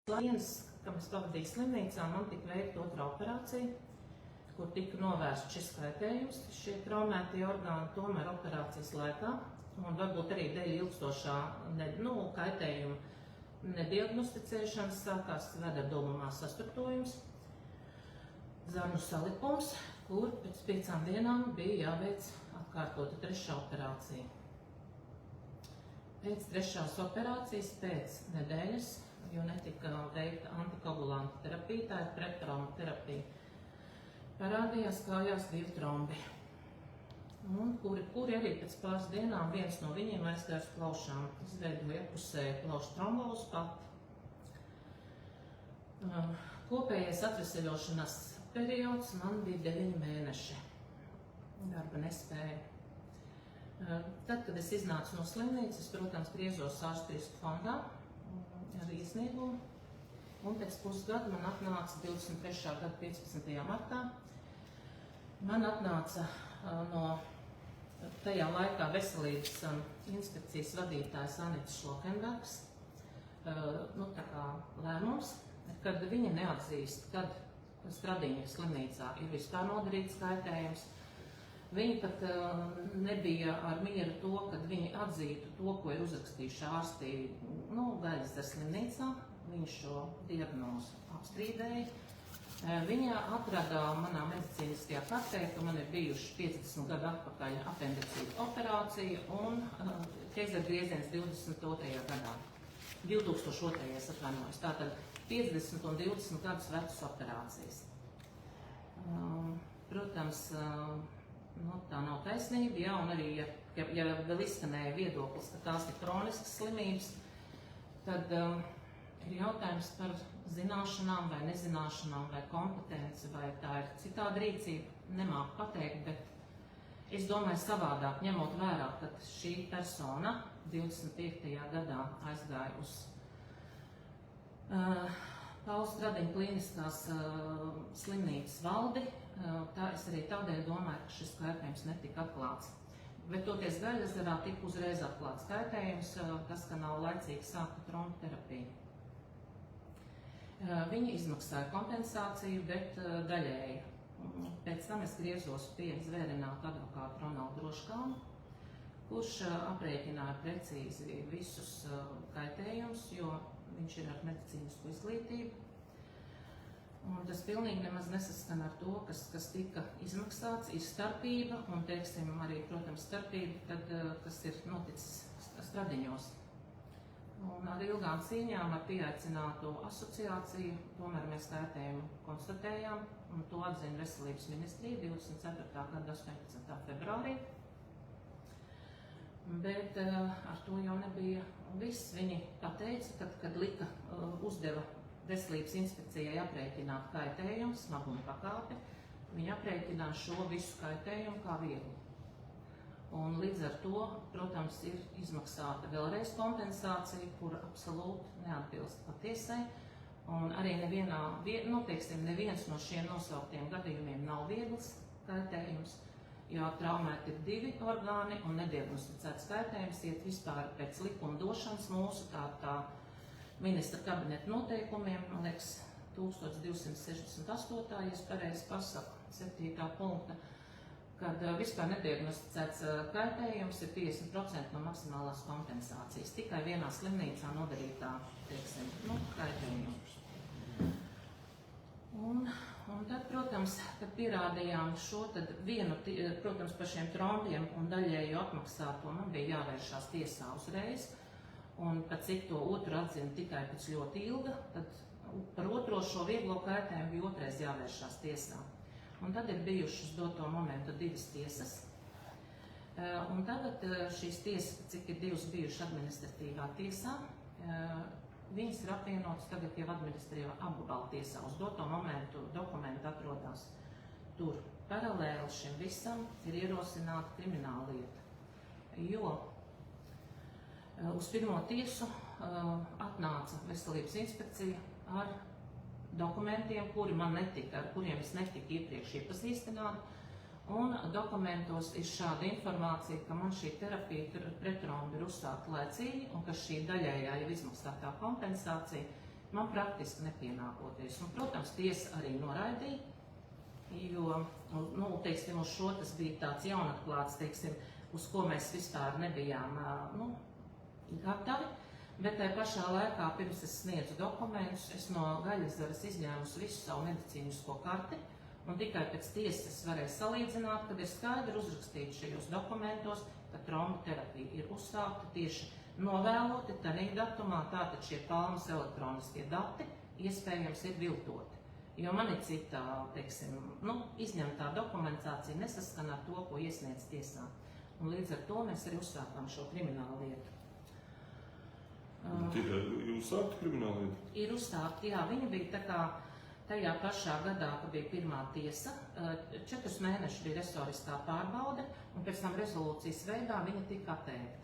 Dienas, kam es pavadīju slimnīcā, man tika veikta otrā operācija, kur tika novērsts šis kaitējums, šie traumētie orgāni, tomēr operācijas laikā, un varbūt arī dēļ ilgstošā kaitējuma nediagnosticēšanas sākās vederdumumā sastruktojums, zarnu salipums, kur pēc 5 dienām bija jāveic atkārtota 3. operācija. Pēc 3. operācijas, pēc nedēļas, jo netika veikta antikoagulanta terapija, tā ir prettrauma terapija, parādījās kājās 2 trombi, kuri arī pēc pāris dienām viens no viņiem aizgāja uz plaušām, izveidoja apusēju plaušu trombozu pat. Kopējais atveseļošanās periods man bija 9 mēneši. Darba nespēja. Tad, kad es iznācu no slimnīcas, protams, griezos ārstu risku fondā ar iesniegumu, un pēc pusgada man atnāca 23. gada 15. martā. Man atnāca no tajā laikā veselības inspekcijas vadītājs Anits Šlokenbergs, lēmums, kad viņa neatzīst, kad Stradiņa slimnīcā ir vispār nodarīts kaitējums. Viņi pat nebija ar mieru to, kad viņi atzītu to, ko ir uzrakstījuši ārstī Gaļasdara slimnīcā. Viņš šo diagnozu apstrīdēja. Viņa atrada manā medicīniskajā kartē, ka man ir bijuši 50 gadu atpakaļ apendicīta operācija un ķeizargrieziens 2002. gadā. 2002. atvainojos. Tātad 50 un 20 gadus vecas operācijas. Protams, tā nav taisnība, jā, un arī, ja vēl izskanēja viedoklis, ka tās ir kroniskas slimības, tad ir jautājums par zināšanām vai nezināšanām vai kompetenci, vai tā ir citāda rīcība, nemāku pateikt, bet es domāju savādāk, ņemot vērā, ka šī persona 25. gadā aizgāja uz Paula Stradiņa klīniskās slimnīcas valdi. Es arī tādēļ domāju, ka šis kaitējums netika atklāts. Bet toties Gaļasdarā tika uzreiz atklāts kaitējums, tas, ka nav laicīgi sākta trombu terapija. Viņi izmaksāja kompensāciju, bet daļēji. Pēc tam es griezos pie zvērināta advokāta Ronalda Droškalna, kurš aprēķināja precīzi visus kaitējumus, jo viņš ir ar medicīnisku izglītību. Un tas pilnīgi nemaz nesaskan ar to, kas tika izmaksāts, ir starpība, un teiksim arī, protams, starpība, kas ir noticis Stradiņos. Un ar ilgām cīņām ar pieaicināto asociāciju, tomēr mēs kaitējumu konstatējām, un to atzina Veselības ministrija 24. gada 18. februārī. Bet ar to jau nebija viss. Viņi pateica, kad uzdeva Veselības inspekcijai aprēķināt kaitējumu, smaguma pakāpi, viņi aprēķināja šo visu kaitējumu kā vieglu. Un līdz ar to, protams, ir izmaksāta vēlreiz kompensācija, kura absolūti neatbilst patiesai. Un arī neviens no šiem nosauktiem gadījumiem nav viegls kaitējums, jo traumēti ir 2 orgāni un nediagnosticēts kaitējums iet vispār pēc likumdošanas mūsu tā ministra kabineta noteikumiem, man liekas, 1268. ja es pareizi pasaku, 7. punkta, kad vispār nediagnosticēts kaitējums ir 50% no maksimālās kompensācijas. Tikai vienā slimnīcā nodarītā, kaitējums. Un tad, protams, kad pierādījām šo, tad protams, par šiem trombiem un daļēju apmaksāto man bija jāvēršās tiesā uzreiz. Un par cik to otru atzina tikai pēc ļoti ilga, tad par otro šo vieglo kaitējumu bija otrais jāvēršās tiesā. Un tad ir bijušas doto momentu 2 tiesas. Un tagad šīs tiesas, cik ir 2 bijušas administratīvā tiesā, viņas ir apvienotas tagad jau administratīvā apgabala tiesā. Uz doto momentu dokumenti atrodas tur. Paralēli šim visam ir ierosināta krimināla lieta, jo uz pirmo tiesu atnāca Veselības inspekcija ar dokumentiem, ar kuriem es netiku iepriekš iepazīstināta. Un dokumentos ir šāda informācija, ka man šī terapija prettromba ir uzsākta laicīgi un ka šī daļējā jau izmaksātā kompensācija man praktiski nepienākoties. Un, protams, tiesa arī noraidīja, jo, teiksim, uz šo tas bija tāds jaunatklāts, teiksim, uz ko mēs vispār nebijām, gatavi. Bet tajā pašā laikā, pirms es sniedzu dokumentus, es no Gaļazaras izņēmusi visu savu medicīnisko karti, un tikai pēc tiesas varēju salīdzināt, kad ir skaidri uzrakstīts šajos dokumentos, ka tromboterapija ir uzsākta tieši novēloti tādā datumā, tātad šie palmas elektroniskie dati iespējams ir viltoti. Jo man ir cita, teiksim, izņemtā dokumentācija nesaskan ar to, ko iesniedz tiesā. Un līdz ar to mēs arī uzsākām šo kriminālu lietu. Ir uzsākta krimināla lieta? Ir uzsākta, jā. Viņa bija tā kā tajā pašā gadā, kad bija pirmā tiesa, 4 mēnešus bija restoriskā pārbaude, un pēc tam rezolūcijas veidā viņa tika atteikta.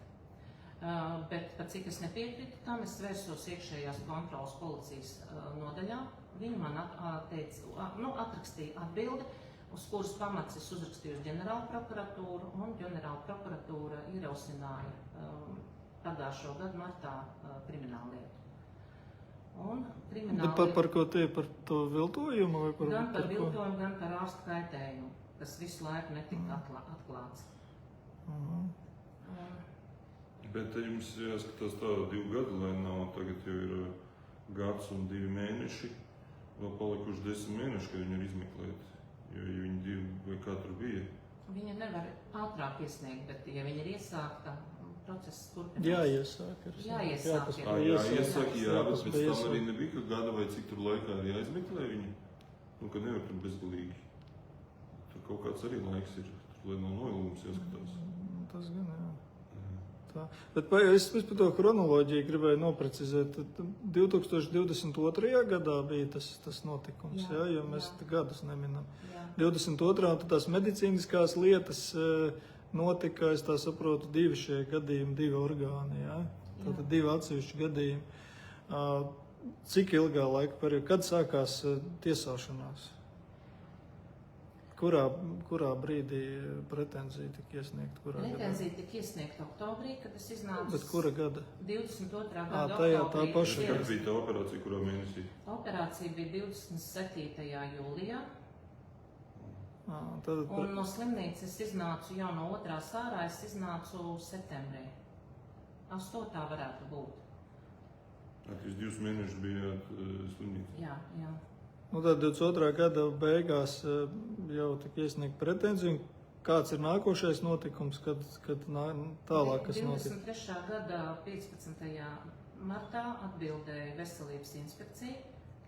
Bet, pat cik es nepiekrītu tam, es vērsos iekšējās kontrolas policijas nodaļā. Viņi man atrakstīja atbildi, uz kuras pamats es uzrakstīju uz ģenerālu prokuratūru, un ģenerāla prokuratūra ierosināja pagājušo gadu martā kriminālu lietu. Par ko tie? Par to viltojumu? Vai Gan par viltojumu, gan par ārstu kaitējumu, kas visu laiku netika atklāts. Bet jums jāskatās tā 2 gadi, lai nav, tagad jau ir gads un 2 mēneši, vēl palikuši 10 mēneši, kad viņi ir izmeklēti, jo viņi 2 vai kā tur bija. Viņa nevar ātrāk iesniegt, bet ja viņa ir iesākta, process turpinās. Jāiesāk. Jāiesāk, bet pēc tam arī nebija, ka gada vai cik tur laikā ir jāizmeklē viņi. Ka nevar tur bezgalīgi. Tur kaut kāds arī laiks ir, tur lai nav noilgums jāskatās. Tas gan, jā. Tā. Bet es par to chronoloģiju gribēju noprecizēt. 2022. gadā bija tas notikums, jā, jo mēs gadus neminam. 22. un tās medicīniskās lietas notika, es tā saprotu, 2 šie gadījumi, 2 orgāni, jā? Tātad 2 atsevišķi gadījumi. Cik ilgā laika periodā, kad sākās tiesāšanās? Kurā brīdī pretenzija tika iesniegta? Pretenzija tika iesniegta oktobrī, kad es iznācu. Bet kura gada? 22. gada tajā oktobrī. Tā paša. Kad bija tā operācija, kurā mēnesī? Operācija bija 27. jūlijā. Tad... Un no slimnīcas es iznācu jau no 2. ārā, es iznācu septembrī. 8. varētu būt. Jūs 2 mēnešus bijāt slimnīcā? Jā. Tad 22. gada beigās jau tika iesniegta pretenzija. Kāds ir nākošais notikums, kad tālāk kas notika? 23. gada 15. martā atbildēja veselības inspekcija,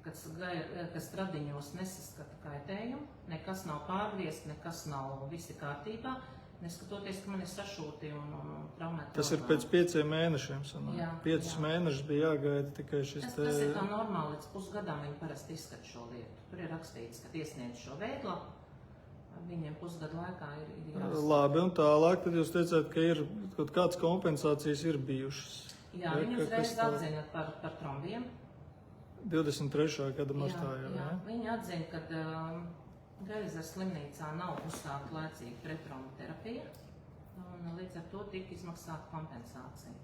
kas Stradiņos nesaskata kaitējumu, nekas nav pārgriezt, nekas nav visi kārtībā, neskatoties, ka man ir sašūti un traumēti. Tas ir pēc 5 mēnešiem. 5 mēnešus bija jāgaida tikai šis te... Tas ir tā normāli, līdz pusgadām viņi parasti izskata šo lietu. Tur ir rakstīts, ka iesniedz šo veidlapu, viņiem pusgadu laikā ir jāsaka. Labi, un tālāk tad jūs teicāt, ka ir kaut kādas kompensācijas ir bijušas. Jā, viņi uzreiz atzina par trombiem. 23. gada martā jau, jā. Viņi atzina, ka Gaļazaras slimnīcā nav uzsākta laicīga prettromboterapija, un līdz ar to tika izmaksāta kompensācija.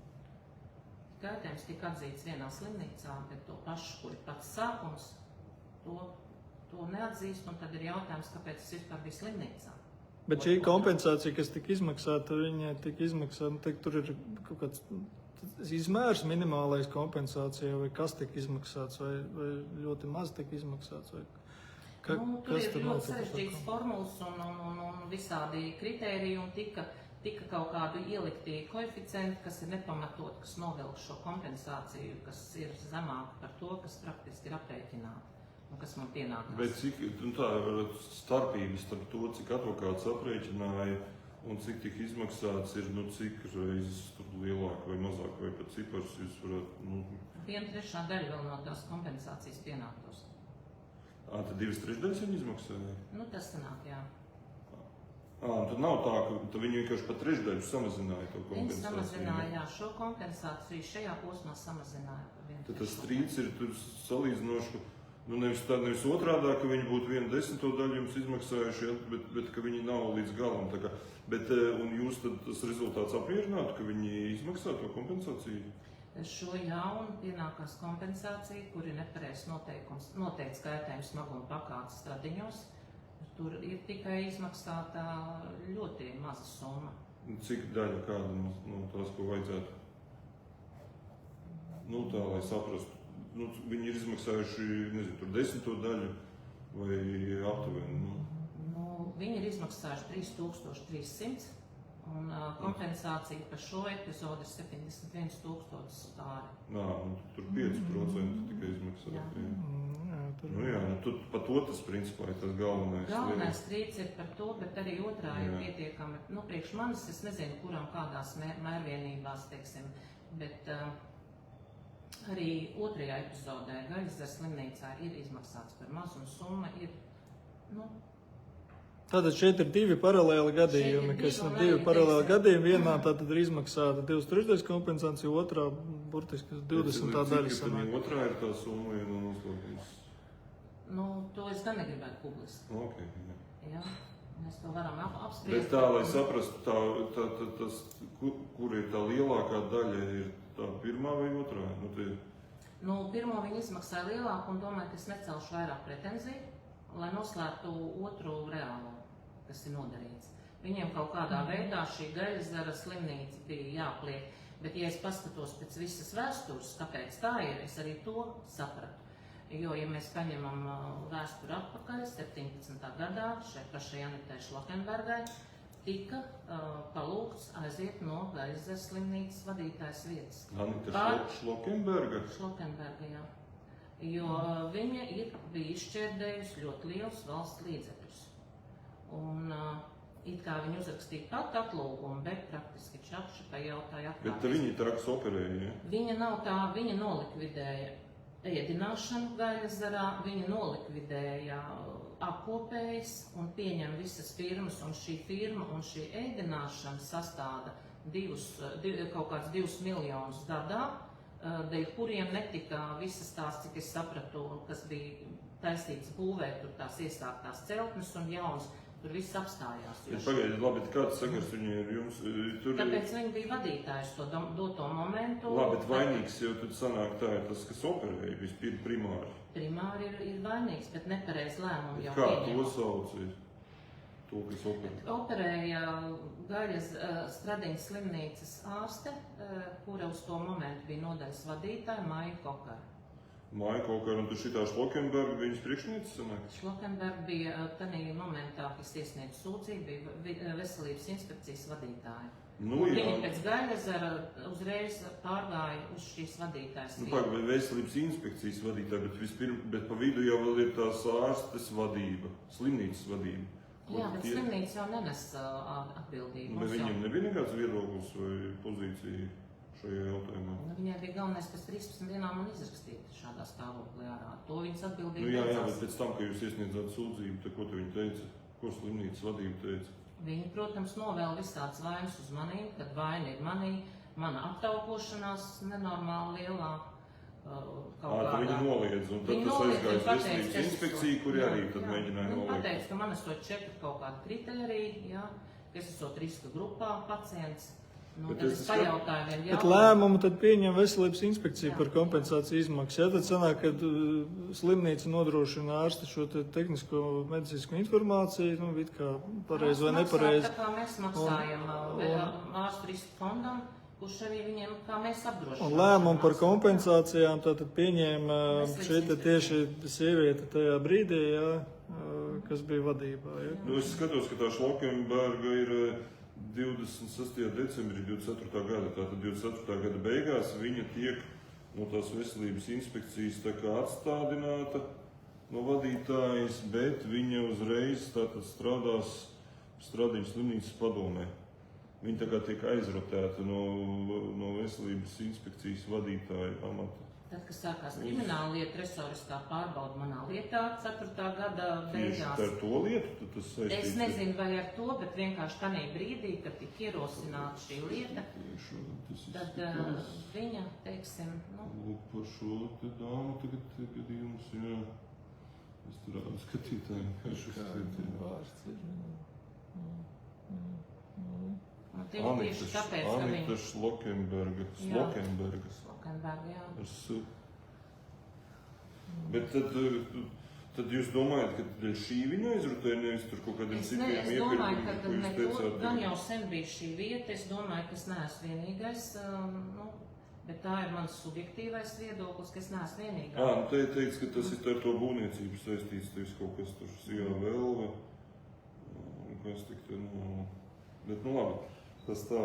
Kaitējums tika atzīts vienā slimnīcā, bet to pašu, kur ir pats sākums, to neatzīst, un tad ir jautājums, kāpēc tas vispār bija slimnīcā. Bet šī kompensācija, kas tika izmaksāta, viņa tika izmaksāta, tur ir kaut kāds izmērs minimālais kompensācija, vai kas tika izmaksāts, vai ļoti maz tika izmaksāts, vai tur ir ļoti sarežģīts formulas un visādi kritēriji, un tika kaut kādu ielikti koeficienti, kas ir nepamatot, kas novelk šo kompensāciju, kas ir zemāk par to, kas praktiski ir aprēķināta, un kas man pienākās. Bet cik tā starpības starp to, cik advokāts aprēķināja, un cik tika izmaksāts, ir cik reizes lielāk vai mazāk, vai pat cipars jūs varat... 1/3 daļa vēl no tās kompensācijas pienāktos. Tad 2/3 viņi izmaksāja? Tas sanāk, jā. Tad nav tā, ka viņi vienkārši pa 1/3 samazināja to kompensāciju? Viņi samazināja, jā, šo kompensāciju šajā posmā samazināja. Tad tas strīds ir tur salīdzinoši, nevis otrādā, ka viņi būtu 1/10 daļu jums izmaksājuši, bet ka viņi nav līdz galam. Un jūs tad tas rezultāts apmierinātu, ka viņi izmaksā to kompensāciju? šo jaunu pienākās kompensācija, kur ir nepareizs noteikts kaitējums smaguma pakāpes stradiņos. Tur ir tikai izmaksāta ļoti maza summa. Cik daļa kāda no tās, ko vajadzētu? Nu, tā, lai saprastu. Nu, viņi ir izmaksājuši, nezinu, tur 10. daļu vai aptuveni? Nu, viņi ir izmaksājuši 3300. Un kompensācija par šo epizodu ir 71 000 tāri. Nā, nu, tur 5% tikai izmaksā. Tur par to tas principā ir tas galvenais. Galvenais strīds ir par to, bet arī otrā ir pietiekami. Nu, priekš manis es nezinu, kuram kādās mērvienībās, teiksim, bet arī otrajā epizodē Gaļasdara slimnīcā ir izmaksāts par mazu un summa ir, nu, Tātad šeit ir divi paralēli gadījumi, gadījumi. Vienā tātad ir izmaksāta 2/3 kompensācija, otrā burtiski 20. daļa sanāk. Otrā ir tā summa, ja noslēgums. Nu, to es gan negribētu publiski. Okay, jā. Mēs to varam apspriest. Bet tā, lai saprastu, tas, kur ir tā lielākā daļa, ir tā pirmā vai otrā? Nu, pirmo viņi izmaksāja lielāku un domāju, ka es necelšu vairāk pretenziju, lai noslēgtu otru reālo, kas ir nodarīts. Viņiem kaut kādā veidā šī Gaļasdara slimnīca bija jāpliek, bet ja es paskatos pēc visas vēstures, kāpēc tā ir, es arī to sapratu. Jo, ja mēs paņemam vēsturi atpakaļ, 17. gadā šai pašai Janitei Šlokenbergai tika palūgts aiziet no Gaļasdara slimnīcas vadītājas vietas. Janita Šlokenberga? Šlokenberga, jā. Jo viņa bija izšķērdējusi ļoti lielus valsts līdzekļus. Un it kā viņa uzrakstīja pat atlūgumu, bet praktiski Čakša pajautāja atkārt. Bet viņi traks operēja, ja? Viņa nav tā, viņa nolikvidēja ēdināšanu Gaļasdarā, viņa nolikvidēja apkopējas un pieņem visas firmas, un šī firma un šī ēdināšana sastāda kaut kāds 2 miljonus gadā, dēļ kuriem netika visas tās, cik es sapratu, kas bija taisīts būvēt, tur tās iesāktās celtnes un jauns, tur viss apstājās. Pagaidiet, labi, kāds sakars viņi ir jums? Tāpēc viņi bija vadītājs to doto momentu. Labi, bet vainīgs jau tad sanāk tā ir tas, kas operēja vispirms primāri. Primāri ir vainīgs, bet nepareiz lēmumu jau kā pieņem. To sauc? To, kas operēja? Operēja Stradiņas slimnīcas ārste, kura uz to momentu bija nodaļas vadītāja, Maija Kokara. Maija Kokara, un tu šitā Šlokenberga viņas priekšnieces sanāk? Šlokenberga bija tanī momentā, kas iesniedz sūdzību, bija veselības inspekcijas vadītāja. Nu, Viņa pēc Gaļasdara uzreiz pārgāja uz šīs vadītājas vietu. Pagaid, veselības inspekcijas vadītāja, bet pa vidu jau vēl ir tās ārstes vadība, slimnīcas vadība. Jā, bet slimnīca jau nenes atbildību. Bet viņam nebija nekāds viedoklis vai pozīcija šajā jautājumā? Viņai bija galvenais pēc 13 dienām un izrakstīt šādā stāvoklī ārā. To viņas atbildību jā, bet pēc tam, ka jūs iesniedzāt sūdzību, tad ko viņi teica? Ko slimnīcas vadība teica? Viņi, protams, novēl visādas vainas uz manīm, kad vaina ir manī, mana aptaukošanās nenormāli lielā. Viņi noliedz, un tad tas aizgāja uz veselības inspekciju, kuri arī tad mēģināja noliegt. Viņi pateica, ka man esot 4 kaut kādi kriteriji, ka es esot riska grupā pacients. Tad es pajautāju vien jautājumu. Bet lēmumu tad pieņem veselības inspekcija par kompensāciju izmaksu. Tad sanāk, ka slimnīca nodrošina ārsti šo tehnisko medicīnisko informāciju, it kā pareizi vai nepareizi. Tā kā mēs maksājam ārstu riska fondam, kurš arī viņiem, kā mēs apdrošinām. Un lēmumu par kompensācijām tātad pieņēma šeit tieši sieviete tajā brīdī, kas bija vadībā. Nu, es skatos, ka tā Šlokenberga ir 26. decembrī 24. gada, tātad 24. gada beigās viņa tiek no tās veselības inspekcijas tā kā atstādināta no vadītājas, bet viņa uzreiz tātad strādās Stradiņas slimnīcas padomē. Viņa tā kā tiek aizrotēta no veselības inspekcijas vadītāja amata. Tad, kad sākās krimināla lieta, resoriskā pārbauda manā lietā 4. gada beigās. Tieši ar to lietu tad tas saistīts? Es nezinu, vai ar to, bet vienkārši tanī brīdī, kad tika ierosināta šī lieta, tad viņa, teiksim, Lūk, par šo te dāmu tagad jums, jā. Es tur rādu skatītājiem, kā šis lieta ir. Un tieši tāpēc, ka viņi... Anita Šlokenbergas. Šlokenberga, jā. Ar su. Bet tad jūs domājat, ka dēļ šī viņa aizrutēja, nevis tur kaut kādiem citiem iepirkumiem, ko jūs teicāt? Gan jau sen bija šī vieta, es domāju, ka es neesmu vienīgais, bet tā ir mans subjektīvais viedoklis, ka es neesmu vienīgais. Nu te teica, ka tas ir ar to būvniecību saistīts, tevis kaut kas tur sijā vēl, kas tik te, bet labi, tas tā.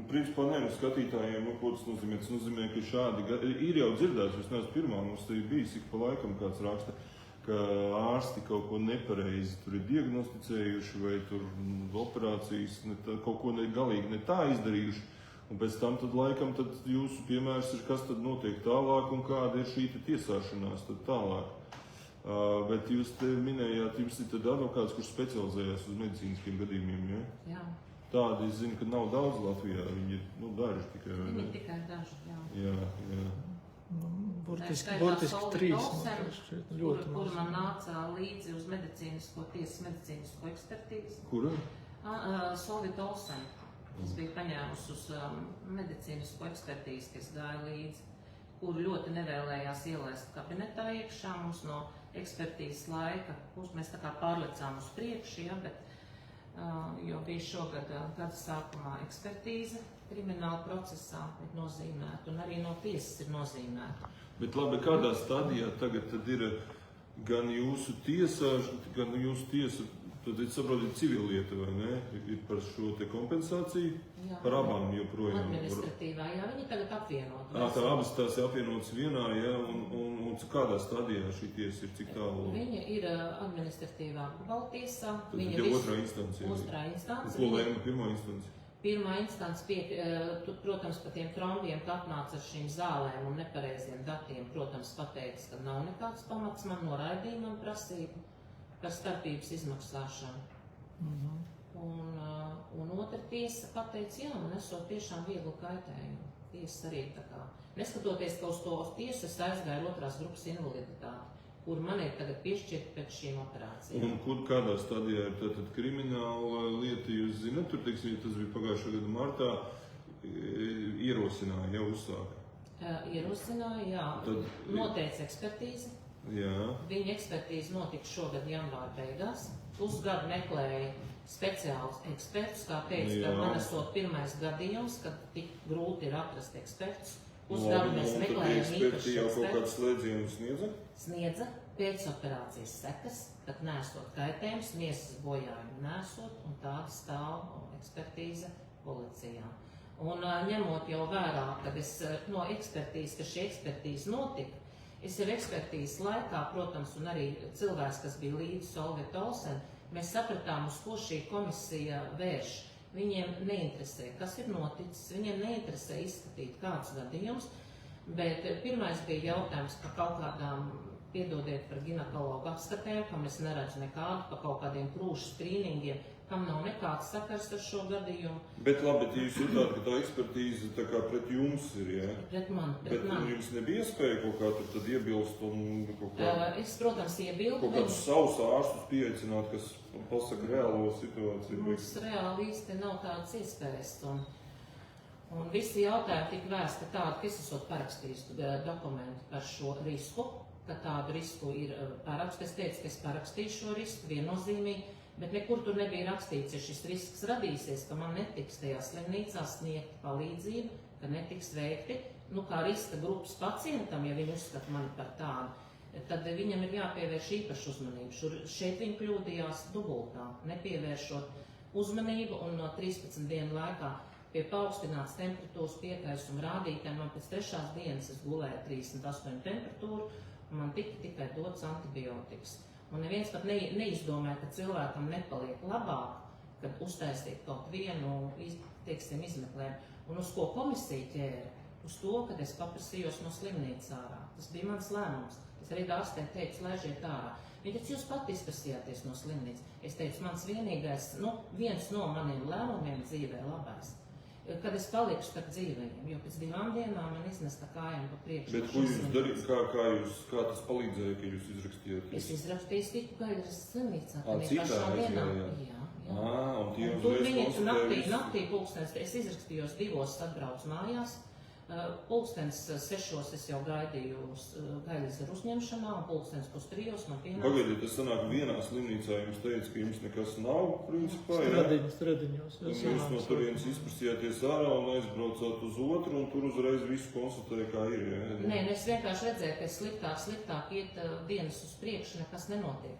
Principā, skatītājiem, ko tas nozīmē? Tas nozīmē, ka šādi ir jau dzirdēts, es neesmu pirmā, mums te ir bijis ik pa laikam kāds raksta, ka ārsti kaut ko nepareizi tur ir diagnosticējuši vai tur operācijas kaut ko galīgi ne tā izdarījuši. Un pēc tam tad laikam tad jūsu piemērs ir, kas tad notiek tālāk un kāda ir šī tiesāšanās tad tālāk. Bet jūs te minējāt, jums ir tad advokāts, kurš specializējās uz medicīniskiem gadījumiem, ja? Jā. Tādi, es zinu, ka nav daudz Latvijā, viņi ir, daži tikai. Viņi ir tikai daži, jā. Jā. Burtiski 3. Kur man nāca līdzi uz tiesas medicīnisko ekspertīzi. Kura? Solvita Olsen. Es biju paņēmusi uz medicīnisko ekspertīzi, kas gāja līdzi, kuru ļoti nevēlējās ielaist kabinetā iekšā. Mums no ekspertīzes laika, mēs tā kā pārlecām uz priekšu, ja, bet jo bija šogad gada sākumā ekspertīze krimināla procesā ir nozīmēta un arī no tiesas ir nozīmēta. Bet labi, kādā stadijā tagad tad ir gan jūsu tiesā, gan jūsu tiesa, tad ir saprotiet civilieta, vai ne? Ir par šo te kompensāciju? Jā, par abām joprojām? Administratīvā, jā, viņi tagad apvienot. Tā abas tās ir apvienotas vienā, jā, un kādā stadijā šī tiesa ir, cik tālu? Viņa ir administratīvā apgabaltiesā. Tad ir otrā instancija. Otrā instancija. Ko lēma pirmā instancija? Pirmā instancija, protams, par tiem trombiem, ka atnāca ar šīm zālēm un nepareiziem datiem, protams, pateica, ka nav nekāds pamats, man noraidīja man prasību par starpības izmaksāšanu. Un otra tiesa pateica, jā, man esot tiešām vieglu kaitējumu. Tiesa arī tā kā. Neskatoties, ka uz to tiesu es aizgāju otrās grupas invaliditāti, kur man ir tagad piešķirt pēc šīm operācijām. Un kur kādā stadijā ir tātad krimināla lieta, jūs zināt, tur, teiksim, tas bija pagājušā gada martā, ierosināja, jau uzsāka? Ierosināja, jā. Tad noteica ekspertīzi. Jā. Viņa ekspertīze notika šogad janvāra beigās. Pusgadu meklēja speciālus ekspertus, kā teica, ka man esot pirmais gadījums, kad tik grūti ir atrast ekspertus. Pusgadu mēs meklējam īpašus ekspertus. Jau kaut kāds slēdzienus sniedza? Sniedza pēcoperācijas sekas, kad nesot kaitējums, miesas bojājumi nesot, un tāda stāv ekspertīze policijā. Un ņemot jau vērā, kad es no ekspertīzes, ka šī ekspertīze notika, es jau ekspertīzes laikā, protams, un arī cilvēks, kas bija līdzi Solvita Olsen, mēs sapratām, uz ko šī komisija vērš. Viņiem neinteresē, kas ir noticis, viņiem neinteresē izskatīt kādus gadījumus, bet pirmais bija jautājums par kaut kādām, piedodiet par ginekologu apskatēm, kam es neredzu nekādu, par kaut kādiem krūšu skrīningiem, kam nav nekāds sakars ar šo gadījumu. Bet labi, bet jūs jūtāt, ka tā ekspertīze tā kā pret jums ir, jā? Pret man. Bet jums nebija iespēja kaut kā tad iebilst un kaut kā... Es, protams, iebildu. Kaut kādus savus ārstus pieaicināt, kas pasaka reālo situāciju. Mums reāli īsti nav tādas iespējas. Un visi jautājumi tika vērsti tādi, ka es esot parakstījis dokumentu par šo risku, ka tādu risku ir paraksts. Es teicu, ka es parakstīšu šo risku viennozīmīgi, bet nekur tur nebija rakstīts, ja šis risks radīsies, ka man netiks tajā slimnīcā sniegt palīdzību, ka netiks veikti, kā riska grupas pacientam, ja viņi uzskata mani par tādu, tad viņam ir jāpievērš īpašu uzmanību. Šeit viņi kļūdījās dubultā, nepievēršot uzmanību, un no 13 dienu laikā pie paaugstināts temperatūras piekaisuma rādītājiem, man pēc 3. dienas es gulēju 38 temperatūru, un man tikai dots antibiotikas. Un neviens pat neizdomāja, ka cilvēkam nepaliek labāk, kad uztaisīt kaut vienu, teiksim, izmeklējumu. Un uz ko komisija ķēra? Uz to, kad es paprasījos no slimnīcas ārā. Tas bija mans lēmums. Es arī ārstē teicu, laižiet ārā. Viņi teica, jūs pat izprasījāties no slimnīcas. Es teicu, mans vienīgais, viens no maniem lēmumiem dzīvē labais. kad es paliku starp dzīvajiem, jo pēc 2 dienām man iznesta kājām pa priekšu. Bet ko jūs darījāt, kā tas palīdzēja, ka jūs izrakstījāt? Es izrakstīju tiku Gaļas slimnīcā, Citā dienā. Jā. Un tie Tur uzreiz viņi konstatēja naktī pulkstens, es izrakstījos 2, atbraucu mājās. Pulkstens 6 es jau gaidīju Gaļazaru uzņemšanā, un pulkstens 2:30 man pienāca. Pagaidiet, tas sanāk vienā slimnīcā jums teica, ka jums nekas nav, principā, Stradiņos. Un jūs no turienes izprasījāties ārā un aizbraucāt uz otru, un tur uzreiz visu konstatēja, kā ir, jā? Nē, es vienkārši redzēju, ka sliktāk iet dienas uz priekšu, nekas nenotiek.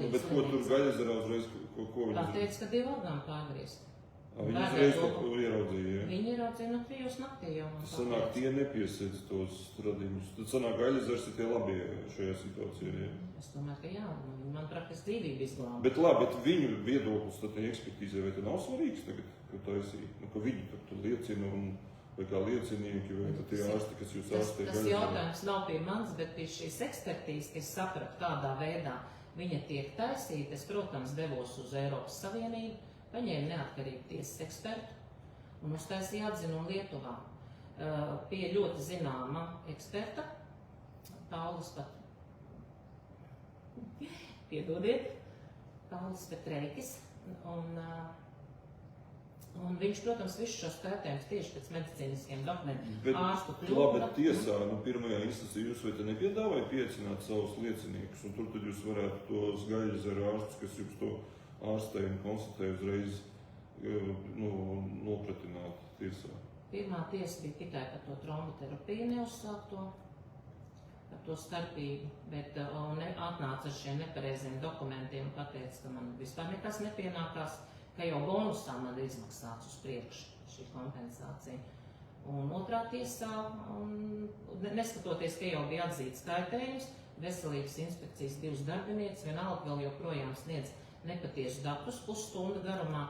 Bet ko tur Gaļazarā uzreiz, ko viņi? Tā teica, ka 2 orgāni pārgriezt. Viņi uzreiz to ieraudzīja, jā? Viņi ieraudzīja no 3 naktī jau. Tas sanāk, tie nepiesedz tos radiņus. Tad sanāk, Gaļazars ir tie labie šajā situācijā, jā? Es domāju, ka jā, man praktiski dzīvība izglāba. Bet labi, bet viņu viedoklis tad ekspertīzē, vai tad nav svarīgs tagad, ka taisīt? Ka viņi tur liecina vai kā liecinieki, vai tie ārsti, kas jūs ārstē Tas jautājums nav pie mans, bet pie šīs ekspertīzes, kas sapratu, kādā veidā viņa tiek taisīta. Es, protams, devos uz Eiropas Savienību, paņēma neatkarīgu tiesas ekspertu un uztaisīja atzinumu Lietuvā. Pie ļoti zināma eksperta, Paulis Petreikis, un viņš, protams, visu šos skaitējumus tieši pēc medicīniskiem dokumentiem ārstu kļūda. Labi, tiesā, pirmajā instancijā jūs vai te nepiedāvāja piecināt savus lieciniekus, un tur tad jūs varētu tos Gaļazaru ārstus, kas jums to ārstēja un konstatēja uzreiz nopratināt tiesā. Pirmā tiesa bija tikai par to tromboterapiju neuzsākto, par to starpību, bet atnāca ar šiem nepareiziem dokumentiem un pateica, ka man vispār nekas nepienākās, ka jau bonusā man ir izmaksāts uz priekšu šī kompensācija. Un otrā tiesā, neskatoties, ka jau bija atzīts skaitējums, veselības inspekcijas 2 darbinieces vienalga vēl joprojām sniedz nepatiesu datus pusstundu garumā,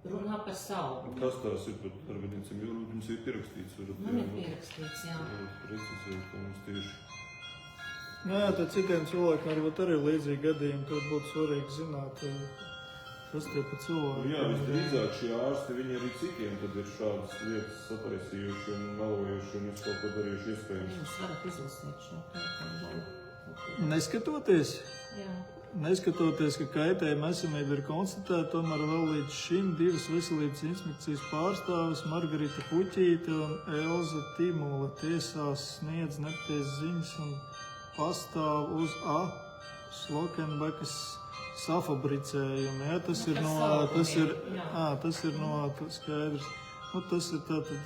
runā par savu. Kas tās ir par darbiniecēm? Jums ir pierakstīts? Man ir pierakstīts, jā. Precizēt, ka mums tieši. Jā, tad citiem cilvēkiem varbūt arī ir līdzīgi gadījumi, tad būtu svarīgi zināt, kas tie pa cilvēki. Jā, visdrīzāk šie ārsti, viņi arī citiem tad ir šādas lietas sataisījuši un melojuši un visu kaut ko darījuši iespējams. Jūs varat izlasīt šo kaitējumu. Neskatoties, ka kaitējuma esamība ir konstatēta, tomēr vēl līdz šim 2 veselības inspekcijas pārstāvis Margarita Puķīte un Elza Timula tiesās sniedz nepatiesas ziņas un pastāv uz A. Slokenbekas safabricējumu. Ja? Tas ir skaidrs. Tas ir tātad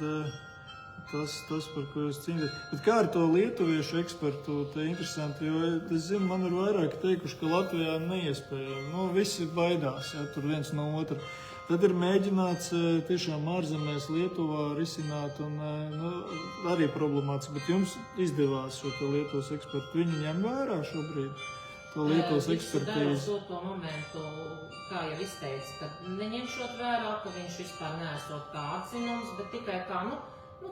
tas, par ko jūs cīnāties. Bet kā ar to lietuviešu ekspertu, tā interesanti, jo es zinu, man ir vairāk teikuši, ka Latvijā neiespējami. Visi baidās, ja, tur viens no otra. Tad ir mēģināts tiešām ārzemēs Lietuvā risināt un arī problemātiski, bet jums izdevās šo Lietuvas ekspertu. Viņi ņem vērā šobrīd to Lietuvas ekspertīzi. Viņš to momentu, kā jau izteica, ka neņemšot vērā, ka viņš vispār neesot kā atzinums, bet tikai kā,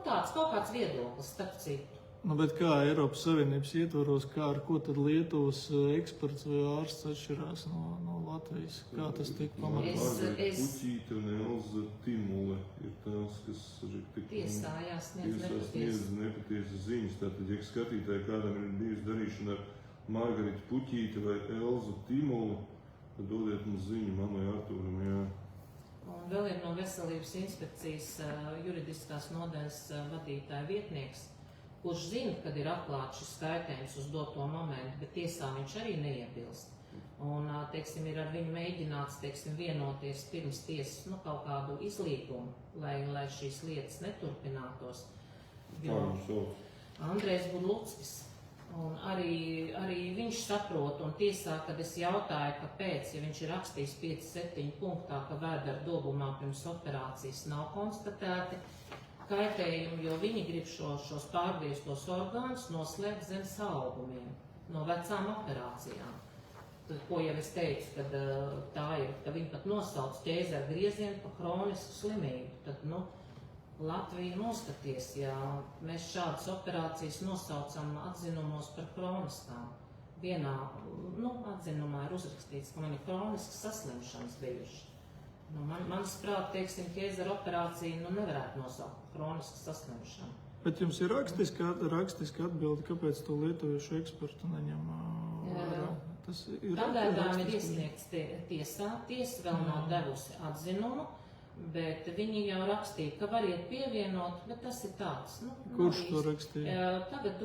tāds kaut kāds viedoklis, starp citu. Bet kā Eiropas Savienības ietvaros, ar ko tad Lietuvas eksperts vai ārsts atšķirās no Latvijas? Kā tas tika pamatīts? Puķīte un Elza Timule ir tās, kas tiesā sniedz nepatiesas ziņas. Tātad, ja skatītāji kādam ir bijusi darīšana ar Margaritu Puķīti vai Elzu Timulu, tad dodiet mums ziņu man vai Artūram, jā. Un vēl ir no veselības inspekcijas juridiskās nodaļas vadītāja vietnieks, kurš zina, kad ir atklāts šis skaitējums uz doto momentu, bet tiesā viņš arī neiebilst. Un, ir ar viņu mēģināts, vienoties pirms tiesas, kaut kādu izlīgumu, lai šīs lietas neturpinātos. Kā viņš sauc? Andrejs Burluckis. Un arī viņš saprot, un tiesā, kad es jautāju, kāpēc, ja viņš ir rakstījis 5-7 punktā, ka vēdera dobumā pirms operācijas nav konstatēti kaitējumi, jo viņi grib šos pārgrieztos orgānus noslēgt zem saugumiem no vecām operācijām. Tad, ko jau es teicu, kad tā ir, ka viņi pat nosauc ķēzara griezienu par hronisku slimību. Tad, Latvija noskaties, ja mēs šādas operācijas nosaucam atzinumos par kroniskām. Vienā atzinumā ir uzrakstīts, ka man ir kroniskas saslimšanas bijušas. Nu, manuprāt, teiksim, ķēzara operācija nevarētu nosaukt kronisku saslimšanu. Bet jums ir rakstiska atbilde, kāpēc to lietuviešu ekspertu neņem vērā? Pagaidām ir iesniegts tiesā, tiesa vēl nav devusi atzinumu, bet viņi jau rakstīja, ka variet pievienot, bet tas ir tāds. Kurš to rakstīja? Tagad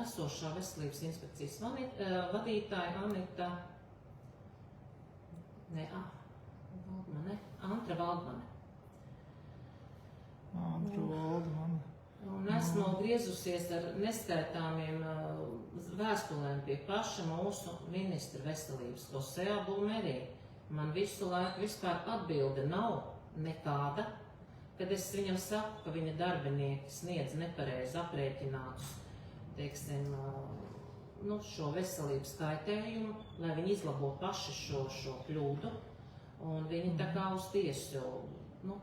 esošā veselības inspekcijas vadītāja Antra Valdmane. Un esmu griezusies ar neskaitāmiem vēstulēm pie paša mūsu ministra veselības, José Blumerī. Man visu laiku vispār atbilde nav nekāda, kad es viņam saku, ka viņa darbinieki sniedz nepareizi aprēķinātus, teiksim, šo veselības kaitējumu, lai viņi izlabo paši šo kļūdu. Un viņi tā kā uz tiesu,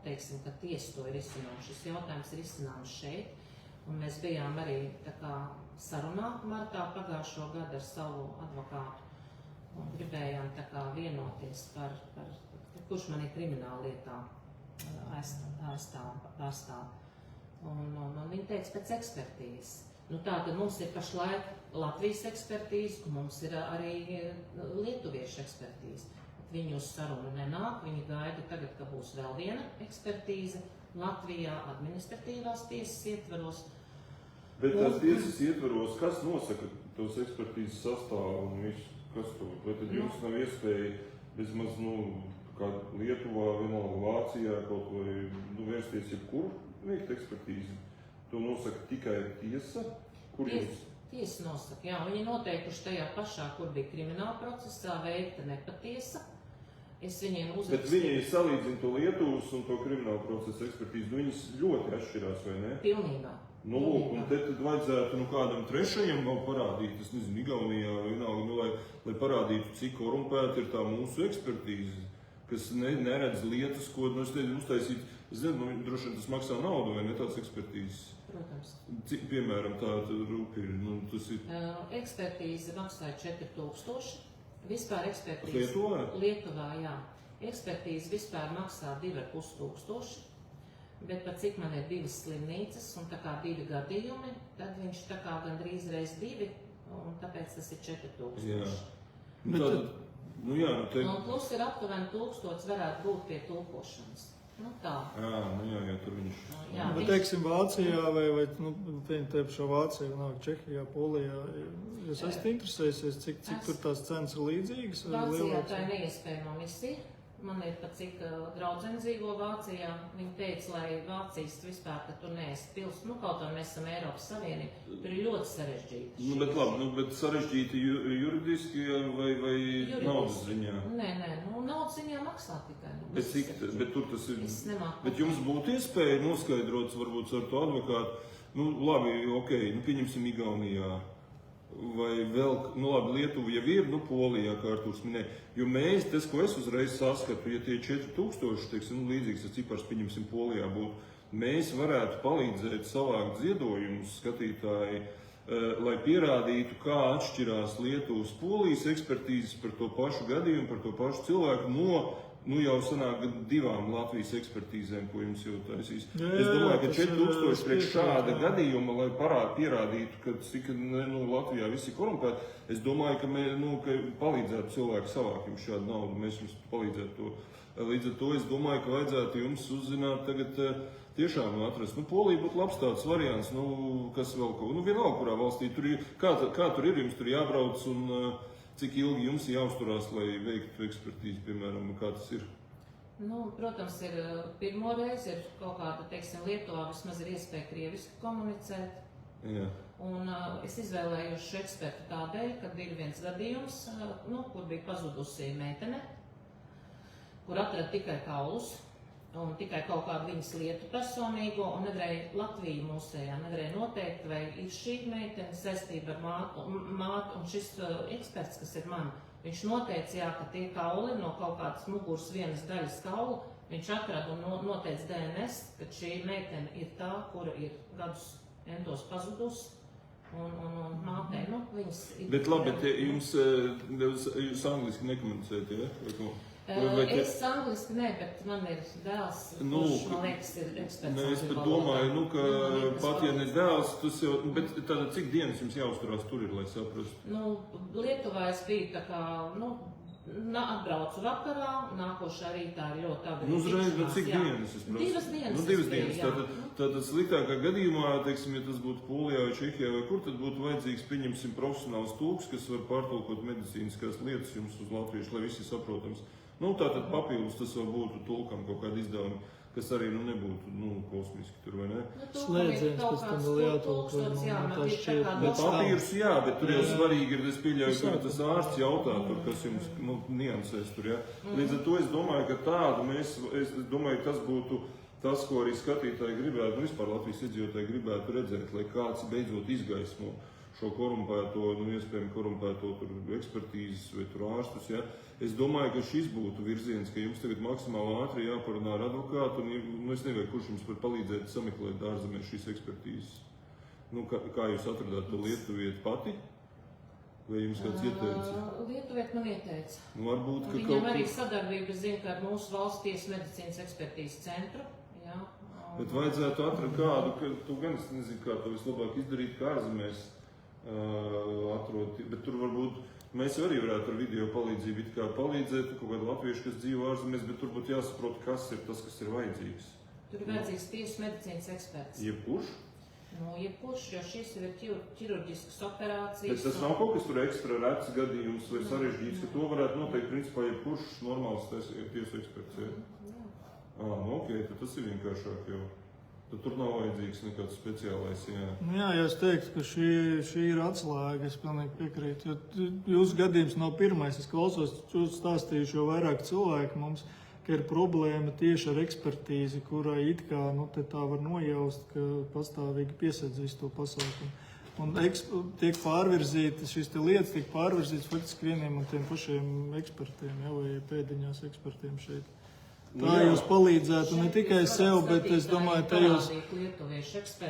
teiksim, ka tiesa to ir izcinājuši. Šis jautājums ir izcināms šeit. Un mēs bijām arī tā kā sarunā martā pagājušo gadu ar savu advokātu. Un gribējām tā kā vienoties par kurš man ir krimināla lietā aizstāv. Un viņi teica pēc ekspertīzes. Tātad mums ir pašlaik Latvijas ekspertīze, un mums ir arī lietuviešu ekspertīze. Viņi uz sarunu nenāk, viņi gaida tagad, ka būs vēl viena ekspertīze Latvijā administratīvās tiesas ietvaros. Bet tās tiesas ietvaros, kas nosaka tos ekspertīzes sastāvu un visu, kas to? Vai tad jums nav iespēja vismaz, kā Lietuvā, vienalga Vācijā kaut vai vērsties jebkur veikt ekspertīzi? To nosaka tikai tiesa? Kur jums? Tiesa nosaka, jā, viņi noteikuši tajā pašā, kur bija krimināla procesā, veikta nepatiesa. Es viņiem uzrakstīju. Bet viņi salīdzina to Lietuvas un to kriminālu procesu ekspertīzi, viņas ļoti atšķirās, vai ne? Pilnībā. Un te tad vajadzētu kādam trešajam vēl parādīt, es nezinu, Igaunijā vai vienalga, lai parādītu, cik korumpēta ir tā mūsu ekspertīze, kas neredz lietas, ko uztaisīt. Es nezinu, droši vien tas maksā naudu, vai ne tāds ekspertīzes? Protams. Cik, piemēram, tāda rūpi ir? Tas ir... Ekspertīze maksāja 4000. Vispār ekspertīze... Lietuvā, jā. Ekspertīze vispār maksā 2500. Bet par cik man ir 2 slimnīcas un tā kā 2 gadījumi, tad viņš tā kā gandrīz reiz 2, un tāpēc tas ir 4000. Jā. Un plus ir aptuveni 1000 varētu būt pie tulkošanas. Tā. Jā, tur viņš... Bet, teiksim, Vācijā vai teikšā Vācijā, Čehijā, Polijā, jūs esat interesējusies, cik tur tās cenas ir līdzīgas? Vācijā tā ir neiespējama misija. Man ir pat cik draudzene dzīvo Vācijā. Viņi teica, lai Vācijas vispār, ka tur neesi pils. Kaut kā mēs esam Eiropas Savienība. Tur ir ļoti sarežģīti. Bet labi, bet sarežģīti juridiski vai naudas ziņā? Nē, naudas ziņā maksā tikai. Bet tur tas ir... Es nemāku. Bet jums būtu iespēja noskaidrot, varbūt ar to advokātu, labi, pieņemsim Igaunijā. Vai vēl, labi, Lietuva jau ir, Polijā, kā Artūrs minēja, jo mēs, tas, ko es uzreiz saskatu, ja tie 4000, teiksim, līdzīgs cipars, pieņemsim, Polijā būtu, mēs varētu palīdzēt savākt ziedojumus skatītāji, lai pierādītu, kā atšķirās Lietuvas Polijas ekspertīzes par to pašu gadījumu, par to pašu cilvēku jau sanāk 2 Latvijas ekspertīzēm, ko jums jau taisīs. Es domāju, ka 4000 priekš šāda gadījuma, lai pierādītu, ka cik Latvijā visi korumpēti, es domāju, ka palīdzētu cilvēku savākt jums šādu naudu, mēs jums palīdzētu to. Līdz ar to es domāju, ka vajadzētu jums uzzināt tagad tiešām atrast. Polija būtu labs tāds variants, kas vēl kaut, vienalga, kurā valstī tur ir, kā tur ir, jums tur jābrauc un cik ilgi jums jāuzturās, lai veiktu ekspertīzi, piemēram, kā tas ir? Protams, ir pirmo reizi, ir kaut kāda, teiksim, Lietuvā vismaz ir iespēja krieviski komunicēt. Jā. Un es izvēlējos šo ekspertu tādēļ, kad ir viens gadījums, kur bija pazudusi meitene, kur atrada tikai kaulus un tikai kaut kādu viņas lietu personīgo, un nevarēja Latviju mūsējā, nevarēja noteikt, vai ir šī meitene saistība ar mātu, un šis eksperts, kas ir man, viņš noteica, ka tie kauli no kaut kādas muguras vienas daļas kaulu, viņš atrada un noteica DNS, ka šī meitene ir tā, kura ir gadus entos pazudus, un mātei, viņas ir... Bet labi, jūs angliski nekomunicējat, ja? Es angliski ne, bet man ir dēls, kurš, man liekas, ir eksperts. Es pat domāju, ka pat ja ne dēls, tas jau, bet tātad cik dienas jums jāuzturās tur ir, lai saprastu? Lietuvā es biju tā kā, atbraucu vakarā, nākošā rītā ir ļoti agri. Uzreiz, bet cik dienas es prasu? 2 dienas. Tātad sliktākā gadījumā, teiksim, ja tas būtu Polijā vai Čehijā vai kur, tad būtu vajadzīgs, pieņemsim, profesionāls tulks, kas var pārtulkot medicīniskās lietas jums uz latviešu, lai visi saprotams. Tātad papildus tas vēl būtu tulkam kaut kādi izdevumi, kas arī nebūtu kosmiski tur, vai ne? Slēdziens pēc tam vēl jātulko, tā šķiet. Bet papīrus, jā, bet tur jau svarīgi ir, es pieļauju, ka tas ārsts jautā, tur, kas jums niansēs tur, jā. Līdz ar to es domāju, ka tādu es domāju, tas būtu tas, ko arī skatītāji gribētu, vispār Latvijas iedzīvotāji gribētu redzēt, lai kāds beidzot izgaismo šo korumpēto, iespējami korumpēto ekspertīzes vai ārstus, ja. Es domāju, ka šis būtu virziens, ka jums tagad maksimāli ātri jāparunā ar advokātu, un es nevajag, kurš jums var palīdzēt sameklēt ārzemēs šīs ekspertīzes. Kā jūs atradāt to lietuvieti pati? Vai jums kāds ieteica? Lietuvieti man ieteica. Varbūt, ka viņam arī sadarbība, zinu, ka ar mūsu valsts tiesas medicīnas ekspertīzes centru. Jā. Bet vajadzētu atrast kādu, ka tu gan es nezinu, kā to vislabāk izdarīt, kā ārzemēs atrod, bet tur varbūt mēs arī varētu ar video palīdzību it kā palīdzēt, kaut kādu latviešu, kas dzīvo ārzemēs, bet tur būtu jāsaprot, kas ir tas, kas ir vajadzīgs. Tur ir vajadzīgs tiesas medicīnas eksperts. Jebkurš? Jebkurš, jo šis ir ķirurģiskas operācijas. Bet tas nav kaut kas tur ekstra rets gadījums vai sarežģīts, ka to varētu noteikt principā jebkurš normāls tiesu eksperts. Ok, tad tas ir vienkāršāk jau. Tad tur nav vajadzīgs nekāds speciālais, jā. Jā, es teiktu, ka šī ir atslēga, es pilnīgi piekrītu. Jūsu gadījums nav pirmais, es klausos, jūs stāstījuši jau vairāk cilvēku mums, ka ir problēma tieši ar ekspertīzi, kurai it kā, te tā var nojaust, ka pastāvīgi piesedz visu to pasaukumu. Un tiek pārvirzītas, šīs lietas tiek pārvirzītas faktiski vieniem un tiem pašiem ekspertiem, ja, vai pēdiņās ekspertiem šeit. Tā jūs palīdzētu ne tikai sev, bet es domāju,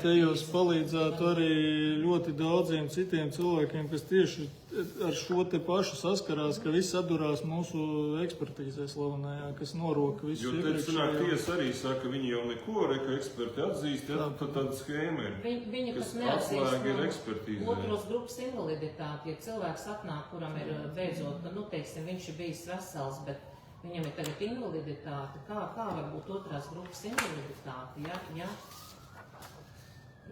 te jūs palīdzētu arī ļoti daudziem citiem cilvēkiem, kas tieši ar šo te pašu saskarās, ka viss atdurās mūsu ekspertīzē slavenajā, kas noroka visu iepriekšējo. Jo te sanāk tiesa arī saka, viņi jau neko reka eksperti atzīst, ja tad tāda schēma ir, viņi kas atslēga ir ekspertīzē. Otros grupas invaliditāti, ja cilvēks atnāk, kuram ir beidzot, teiksim, viņš ir bijis vesels, bet viņam ir tagad invaliditāte, kā var būt otrās grupas invaliditāte,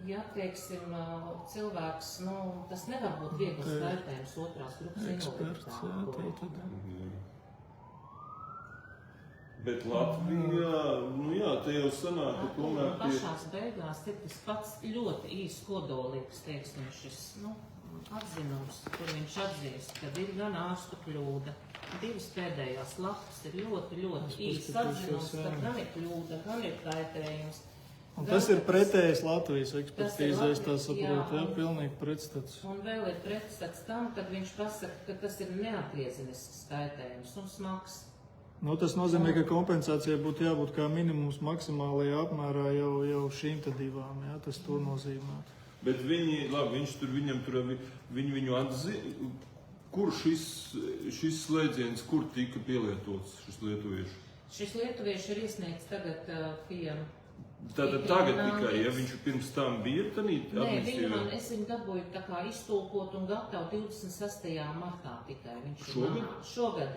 ja teiksim, cilvēks, tas nevar būt viegls vērtējums otrās grupas invaliditāte. Bet Latvijā, te jau sanāk, ka tomēr pašās beigās ir tas pats ļoti īsts kodolīgs, teiksim, šis, atzinums, kur viņš atzīst, ka ir gan ārstu kļūda. 2 pēdējās lapas ir ļoti īsts atzinums, ka gan ir kļūda, gan ir kaitējums. Un tas ir pretējs Latvijas ekspertīzē, es tā saprotu, pilnīgi pretstats. Un vēl ir pretstats tam, kad viņš pasaka, ka tas ir neatgriezenisks kaitējums un smags. Tas nozīmē, ka kompensācija būtu jābūt kā minimums maksimālajā apmērā jau šīm te 2, jā, tas to nozīmē. Bet viņu atzina. Kur šis slēdziens, kur tika pielietots šis lietuviešu? Šis lietuviešu ir iesniegts tagad pie... Tātad tagad tikai, ja viņš pirms tam bija administrīvā? Nē, es viņu dabūju tā kā iztulkot un gatavu 26. martā tikai. Šogad.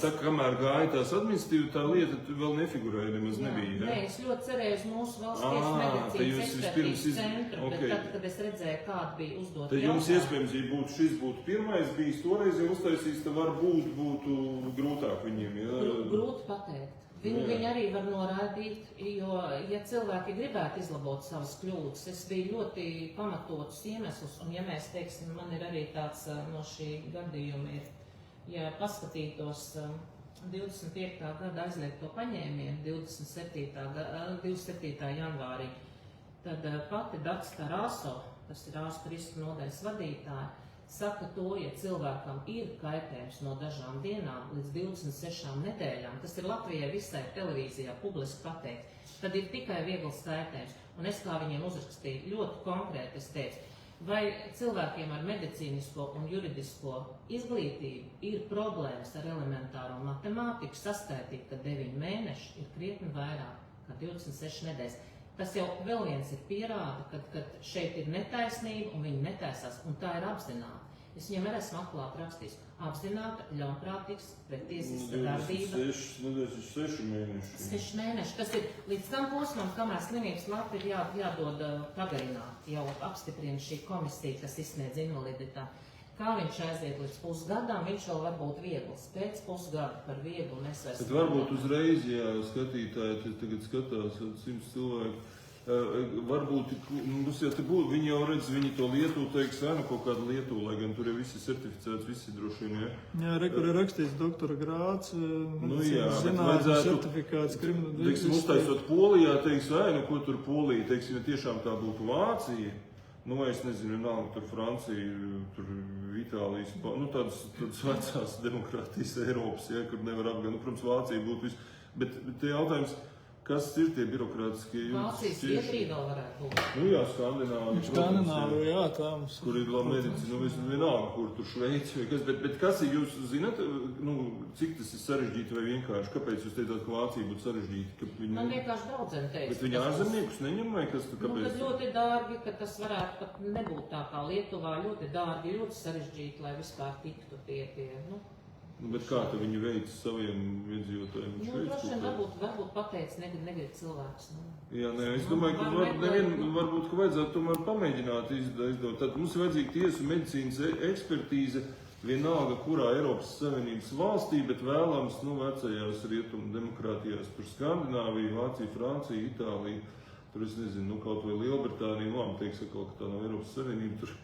Tā kamēr gāja tās administrīva, tā lieta vēl nefigurēja, nemaz nebija, ja? Nē, es ļoti cerēju uz mūsu valsts medicīnas ekspertīzes centru, bet tad, kad es redzēju, kāda bija uzdot tad jums iespējams, ja šis būtu pirmais bijis toreiz, ja uztaisīs, tad varbūt būtu grūtāk viņiem, ja? Grūti pateikt. Viņi arī var noraidīt, jo, ja cilvēki gribētu izlabot savas kļūdas, es biju ļoti pamatotus iemeslus, un ja mēs, teiksim, man ir arī tāds no šī gadījuma ir, ja paskatītos 25. gada aizliegto paņēmienu 27. janvārī, tad pati Daksta Rāso, tas ir ārstu risku nodaļas vadītāja, saka to, ja cilvēkam ir kaitējums no dažām dienām līdz 26 nedēļām, tas ir Latvijai visai televīzijā publiski pateikt, tad ir tikai viegls kaitējums. Un es kā viņiem uzrakstīju ļoti konkrēti, es teicu, vai cilvēkiem ar medicīnisko un juridisko izglītību ir problēmas ar elementāro matemātiku saskaitīt, ka 9 mēneši ir krietni vairāk kā 26 nedēļas. Tas jau vēl viens ir pierāda, ka šeit ir netaisnība un viņi netaisās, un tā ir apzināta. Es viņam arī esmu atklāti rakstījis. Apzināta, ļaunprātīgs, pretiesiska darbība. 6 mēneši. 6 mēneši. Tas ir līdz tam posmam, kamēr slimības lapu ir jādod pagarināt. Jau apstiprina šī komisija, kas izsniedz invaliditāti. Kā viņš aiziet līdz pusgadām, viņš vēl var būt viegls. Pēc pusgada par vieglu mēs vairs. Bet varbūt uzreiz, ja skatītāji tagad skatās 100 cilvēku, varbūt, mums jau te būtu, viņi jau redz, viņi to Lietuvu teiks, vai nu kaut kādu Lietuvu, lai gan tur jau visi certificēts, visi droši vien, ja? Jā, kur ir rakstīts doktora grāds, zinātnes certifikāts, teiksim, uztaisot Polijā, teiks, vai nu, ko tur Polija, teiksim, ja tiešām tā būtu Vācija, nu, es nezinu, vienalga, tur Francija, tur Itālijas, nu, tādas vecās demokrātijas Eiropas, ja, kur nevar apgāt, nu, protams, Vācija būtu viss, bet te jautājums, kas ir tie birokrātiskie jūtas? Vācijas Zviedrija vēl varētu būt. Nu jā, Skandināvija, jā, tā mums. kur ir laba medicīna, nu vienalga, kur tur Šveici vai kas, bet kas ir, jūs zināt, nu, cik tas ir sarežģīti vai vienkārši? Kāpēc jūs teicāt, ka Vācija būtu sarežģīti? Man vienkārši draudzene teica. Bet viņi ārzemniekus neņem vai kas, kāpēc? Nu, tas ļoti dārgi, ka tas varētu pat nebūt tā kā Lietuvā, ļoti dārgi, ļoti sarežģīti, lai vispār tiktu pie, nu. Nu, bet kā tu viņu veic saviem iedzīvotājiem? Nu, droši vien varbūt pateic, negrib cilvēks. Nu. Jā, nē, es domāju, ka varbūt, ka vajadzētu tomēr pamēģināt izdot. Tad mums ir vajadzīga tiesu medicīnas ekspertīze vienalga, kurā Eiropas Savienības valstī, bet vēlams, nu, vecajās rietumu demokrātijās, tur Skandināvija, Vācija, Francija, Itālija, tur es nezinu, nu, kaut vai Lielbritānija, labi, teiks, ka tā nav Eiropas Savienība tur,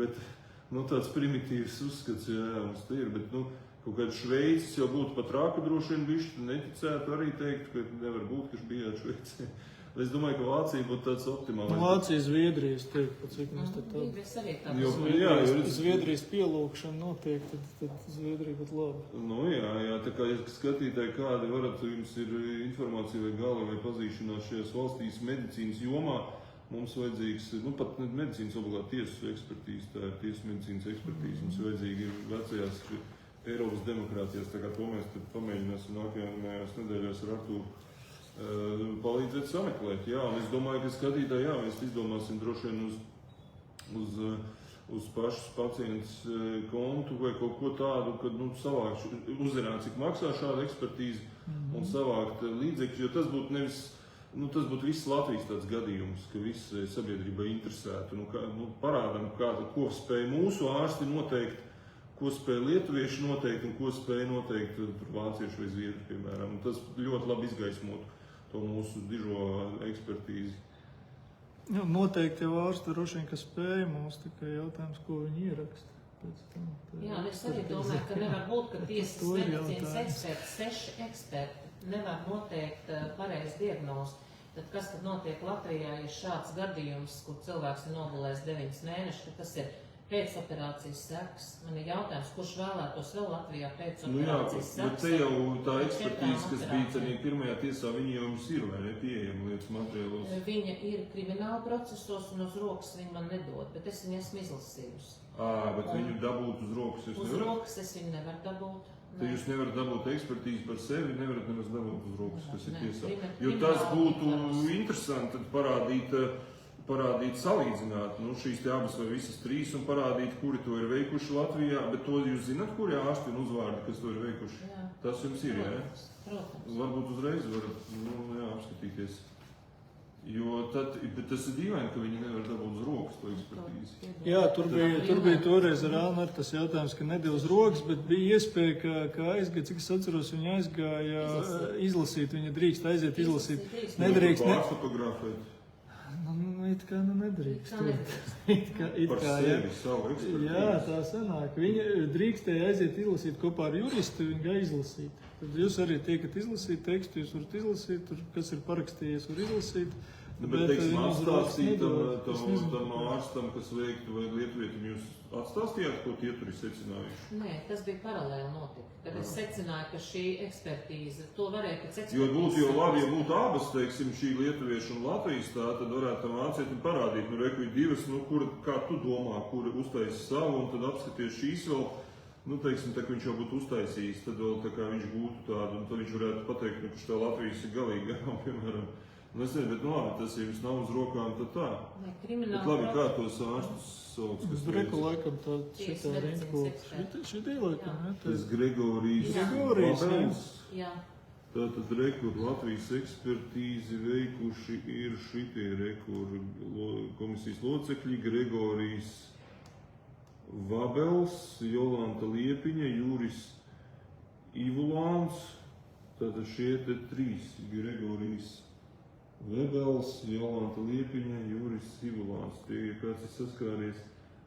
bet, nu, tāds primitīvs uzskats, jā, mums te ir, bet, nu, kaut kāds Šveicis jau būtu pat rāka droši vien bišķi, neticētu arī teikt, ka nevar būt, ka bijāt Šveicē. Es domāju, ka Vācija būtu tāds optimāls. Vācija, Zviedrijas teikt, pa cik mēs te tādu. Zviedrijas pielūkšana notiek, tad Zviedrija būtu labi. Nu jā, tā kā skatītāji, kādi varat, jums ir informācija vai gala vai pazīšanās šajās valstīs medicīnas jomā, mums vajadzīgs, nu pat medicīnas obligāti tiesas ekspertīze, tā ir tiesas medicīnas ekspertīze, mums vajadzīgi vecajās Eiropas demokrātijās, tā kā to mēs tad pamēģināsim nākamajās nedēļās ar Artūru palīdzēt sameklēt. Jā, un es domāju, ka skatītāji, jā, mēs izdomāsim droši vien uz pašas pacientas kontu vai kaut ko tādu, kad, nu, savākt, uzzināt, cik maksā šāda ekspertīze un savākt līdzekļus, jo tas būtu nevis, nu, tas būtu viss Latvijas tāds gadījums, ka visi sabiedrībai interesētu, nu, parādam, ko spēj mūsu ārsti noteikt, ko spēja lietuvieši noteikt un ko spēja noteikt vācieši vai zviedri, piemēram. Un tas ļoti labi izgaismotu to mūsu dižo ekspertīzi. Jā, noteikti jau ārsti droši vien, ka spēja mums, tikai jautājums, ko viņi ieraksta. Jā, es arī domāju, ka nevar būt, ka tiesas medicīnas eksperti, 6 eksperti nevar noteikt pareizi diagnozi. Tad kas tad notiek Latvijā, ja šāds gadījums, kur cilvēks ir nogulējis 9 mēnešus, ka tas ir pēcoperācijas sekas. Man ir jautājums, kurš vēlētos vēl Latvijā pēcoperācijas sekas? Nu jā, bet te jau tā ekspertīze, kas bija arī pirmajā tiesā, viņa jau mums ir, vai ne, pieejama lietas materiālos? Viņa ir krimināla procesos un uz rokas viņa man nedod, bet es viņu esmu izlasījusi. Bet viņu dabūt uz rokas jūs nevarat? Uz rokas es viņu nevaru dabūt. Te jūs nevarat dabūt ekspertīzi par sevi, nevarat nemaz dabūt uz rokas, kas ir tiesā. Jo tas būtu interesanti tad parādīt, salīdzināt, nu, šīs te abas vai visas 3 un parādīt, kuri to ir veikuši Latvijā, bet to jūs zināt, kuri ārsti un uzvārdi, kas to ir veikuši? Jā. Tas jums ir, jā? Protams. Varbūt uzreiz varat, nu, jā, apskatīties. Jo tad, bet tas ir dīvaini, ka viņi nevar dabūt uz rokas to ekspertīzi. Jā, tur bija toreiz ar Ānu ar tas jautājums, ka nedēļ uz rokas, bet bija iespēja, ka aizgāja, cik es atceros, viņa aizgāja izlasīt, viņa drīkst aiziet izlasīt. Nedrīkst. Pārfotografēt. Nu, it kā nedrīkst. Par sevi, savu ekspertīzi. Jā, tā sanāk. Viņa drīkstēja aiziet izlasīt kopā ar juristu, viņa gāja izlasīt. Tad jūs arī tiekat izlasīt tekstu, jūs varat izlasīt, tur, kas ir parakstījies, var izlasīt. Bet, teiksim, viņi atstāstīt uzreiz tam ārstam, kas veiktu vai lietuvietim, jūs atstāstījāt, ko tie tur ir secinājuši? Nē, tas bija paralēli notika. Kad es secināju, ka šī ekspertīze, to varēja pēc ekspertīzes... Jo būtu jau labi, ja būtu abas, teiksim, šī lietuviešu un Latvijas tā, tad varētu tam vācieti parādīt, nu, reku ir divas, nu, kā tu domā, kur uztaisi savu, un tad apskaties šīs vēl, nu, teiksim, tā, ka viņš jau būtu uztaisījis, tad vēl tā kā viņš būtu tādu, un tad viņš varētu pateikt, nu, ka tā Latvijas ir galīgi garām, piemēram. Nu, es nezinu, bet nu labi, tas ja jums nav uz rokām, tad tā. Nē, krimināla... Bet labi, kā tos ārstus sauc, kas Greku laikam tā šitā rinkopa. Šitie laikam, ne? Tas Gregorijs Vabels. Jā. Tātad rekur Latvijas ekspertīzi veikuši ir šitie rekur komisijas locekļi Gregorijs Vabels, Jolanta Liepiņa, Juris Ivulāns. Tātad šie te trīs Gregorijs Vabels, Jolanta Liepiņa, Juris Ivulāns. Tie ir kāds ir saskāries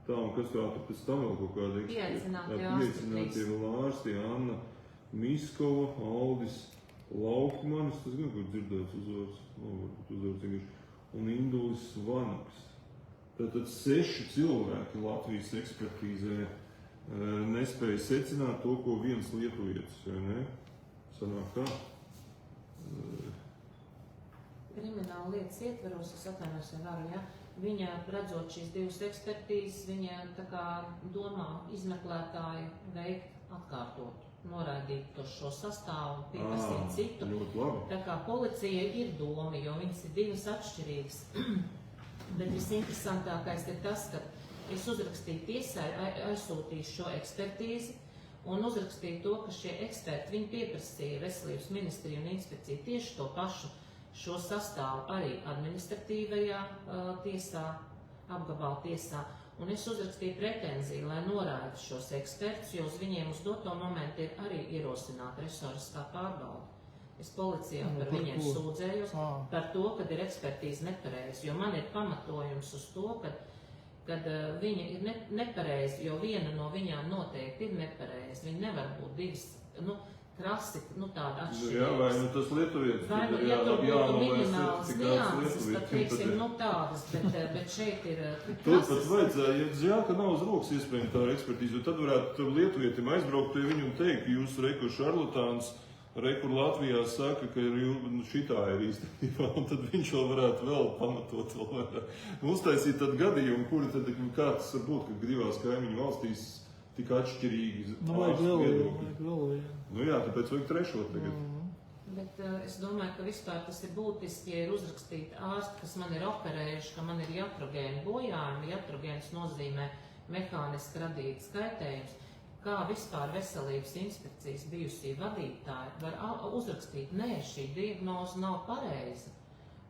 tā, un kas tā pēc tam vēl kaut kāda pieaicinātie vēl ārsti, Anna Miskova, Aldis Laukmanis, tas gan kaut dzirdēts uzvārds, varbūt uzvārds vienkārši, un Indulis Vanaks. Tātad 6 cilvēki Latvijas ekspertīzē nespēja secināt to, ko viens lietuvietis, vai ne? Sanāk kā? Krimināla lietas ietveros, es atvainojos, ja varu, ja? Viņa, redzot šīs divas ekspertīzes, viņa tā kā domā izmeklētāju veikt atkārtot, noraidīt šo sastāvu, pieprasīt citu. Tā kā policija ir doma, jo viņas ir divas atšķirīgas. Bet visinteresantākais ir tas, ka es uzrakstīju tiesai, aizsūtīju šo ekspertīzi un uzrakstīju to, ka šie eksperti, viņi pieprasīja Veselības ministriju un inspekciju tieši to pašu šo sastāvu arī administratīvajā tiesā, apgabala tiesā, un es uzrakstīju pretenziju, lai noraida šos ekspertus, jo uz viņiem uz doto momentu ir arī ierosināta resoriskā pārbauda. Es policijā par viņiem sūdzējos par to, kad ir ekspertīze nepareizi, jo man ir pamatojums uz to, kad viņa ir nepareizi, jo viena no viņām noteikti ir nepareizi. Viņa nevar būt divas, krasi, tāda atšķirības. Jā, vai tas lietuvietis? Vai ja tur būtu minimālas nianses, tad, teiksim, tādas, bet šeit ir krasi. Tur pat vajadzēja, jā, ka nav uz rokas iespējami tā ekspertīze, jo tad varētu lietuvietim aizbraukt pie viņu un teikt, ka jūs rekur šarlatāns, rekur Latvijā saka, ka šitā ir īstenībā, un tad viņš vēl pamatot vēl vairāk. Uztaisīt tad gadījumu, kuri tad, kā tas var būt, ka divās kaimiņu valstīs tik atšķirīgi vajag vēl, jā. Nu jā, tāpēc vajag trešo tagad. Bet es domāju, ka vispār tas ir būtiski, ja ir uzrakstīti ārsti, kas man ir operējuši, ka man ir jatrogēni bojājumi. Jatrogēns nozīmē mehāniski radīts kaitējums. Kā vispār veselības inspekcijas bijusī vadītāji var uzrakstīt, nē, šī diagnoze nav pareiza.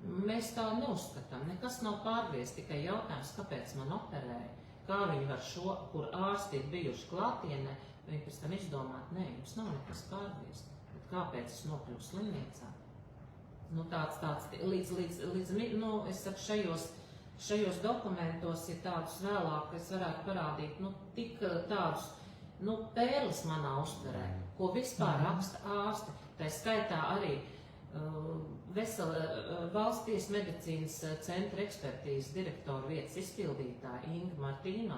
Mēs tā neuzskatām, nekas nav pārgriezt, tikai jautājums, kāpēc man operēja. Kā viņi var šo, kur ārsti ir bijuši klātienē, viņi pēc tam izdomāt, nē, jums nav nekas pārgriezt. Bet kāpēc es nokļuvu slimnīcā? Es saku, šajos dokumentos, ja tādus vēlāk es varētu parādīt, tik tādus, pērles manā uztverē, ko vispār raksta ārsti. Tā skaitā arī Valsts tiesas medicīnas centra ekspertīzes direktora vietas izpildītāja Inga Martīno.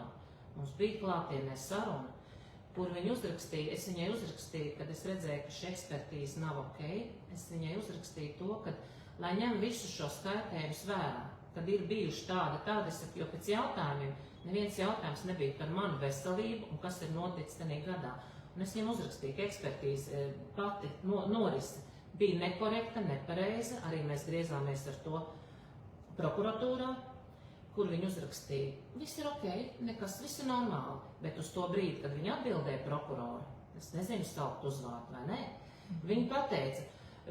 Mums bija klātienē saruna, kur viņa uzrakstīja, es viņai uzrakstīju, kad es redzēju, ka šī ekspertīze nav ok, es viņai uzrakstīju to, ka, lai ņem visus šos kaitējumus vērā, kad ir bijuši tādi, jo pēc jautājumiem neviens jautājums nebija par manu veselību un kas ir noticis tajā gadā. Un es viņam uzrakstīju, ka ekspertīze pati norise bija nekorekta, nepareiza, arī mēs griezāmies ar to prokuratūrā, kur viņi uzrakstīja, viss ir ok, nekas, viss ir normāli, bet uz to brīdi, kad viņi atbildēja prokuroru, es nezinu saukt uzvārdu vai nē, viņi pateica,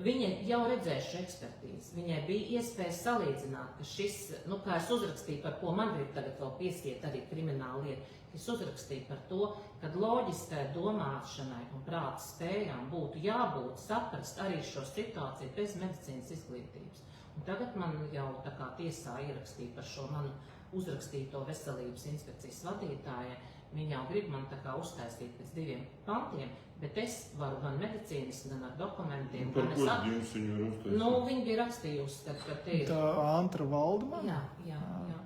viņa jau redzēja šo ekspertīzi, viņai bija iespēja salīdzināt, ka šis, kā es uzrakstīju, par ko man grib tagad vēl piesiet arī krimināla lieta, es uzrakstīju par to, kad loģiskai domāšanai un prāta spējām būtu jābūt saprast arī šo situāciju bez medicīnas izglītības. Un tagad man jau tā kā tiesā ierakstīja par šo manu uzrakstīto veselības inspekcijas vadītāju, Viņi jau grib man tā kā uztaisīt pēc 2 pantiem, bet es varu gan medicīniski, gan ar dokumentiem. Par ko jums viņu ir uztaisīt? Nu, viņi bija rakstījusi, kad te ir. Tā Antra Valdmana? Jā,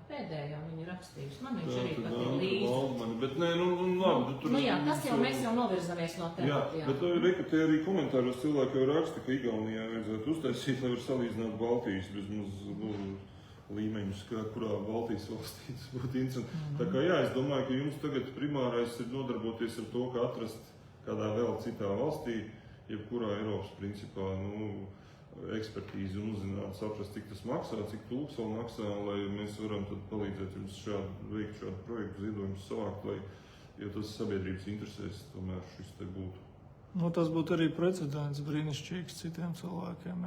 pēdējā viņa rakstījusi. Man viņš arī pat ir līdzi. Valdmana, bet nē, labi. Tur, jā, tas jau mēs jau novirzamies no temata. Jā, bet te arī komentāros cilvēki jau raksta, ka Igaunijā vajadzētu uztaisīt, lai var salīdzināt Baltijas bezmaz līmeņus, kurā Baltijas valstī tas būtu interesanti. Tā kā jā, es domāju, ka jums tagad primārais ir nodarboties ar to, ka atrast kādā vēl citā valstī, jebkurā Eiropas principā, ekspertīzi un uzzināt, saprast, cik tas maksā, cik tulks vēl maksā, lai mēs varam tad palīdzēt jums veikt šādu projektu, ziedojumus savākt, jo tas sabiedrības interesēs tomēr šis te būtu. Tas būtu arī precedents brīnišķīgs citiem cilvēkiem,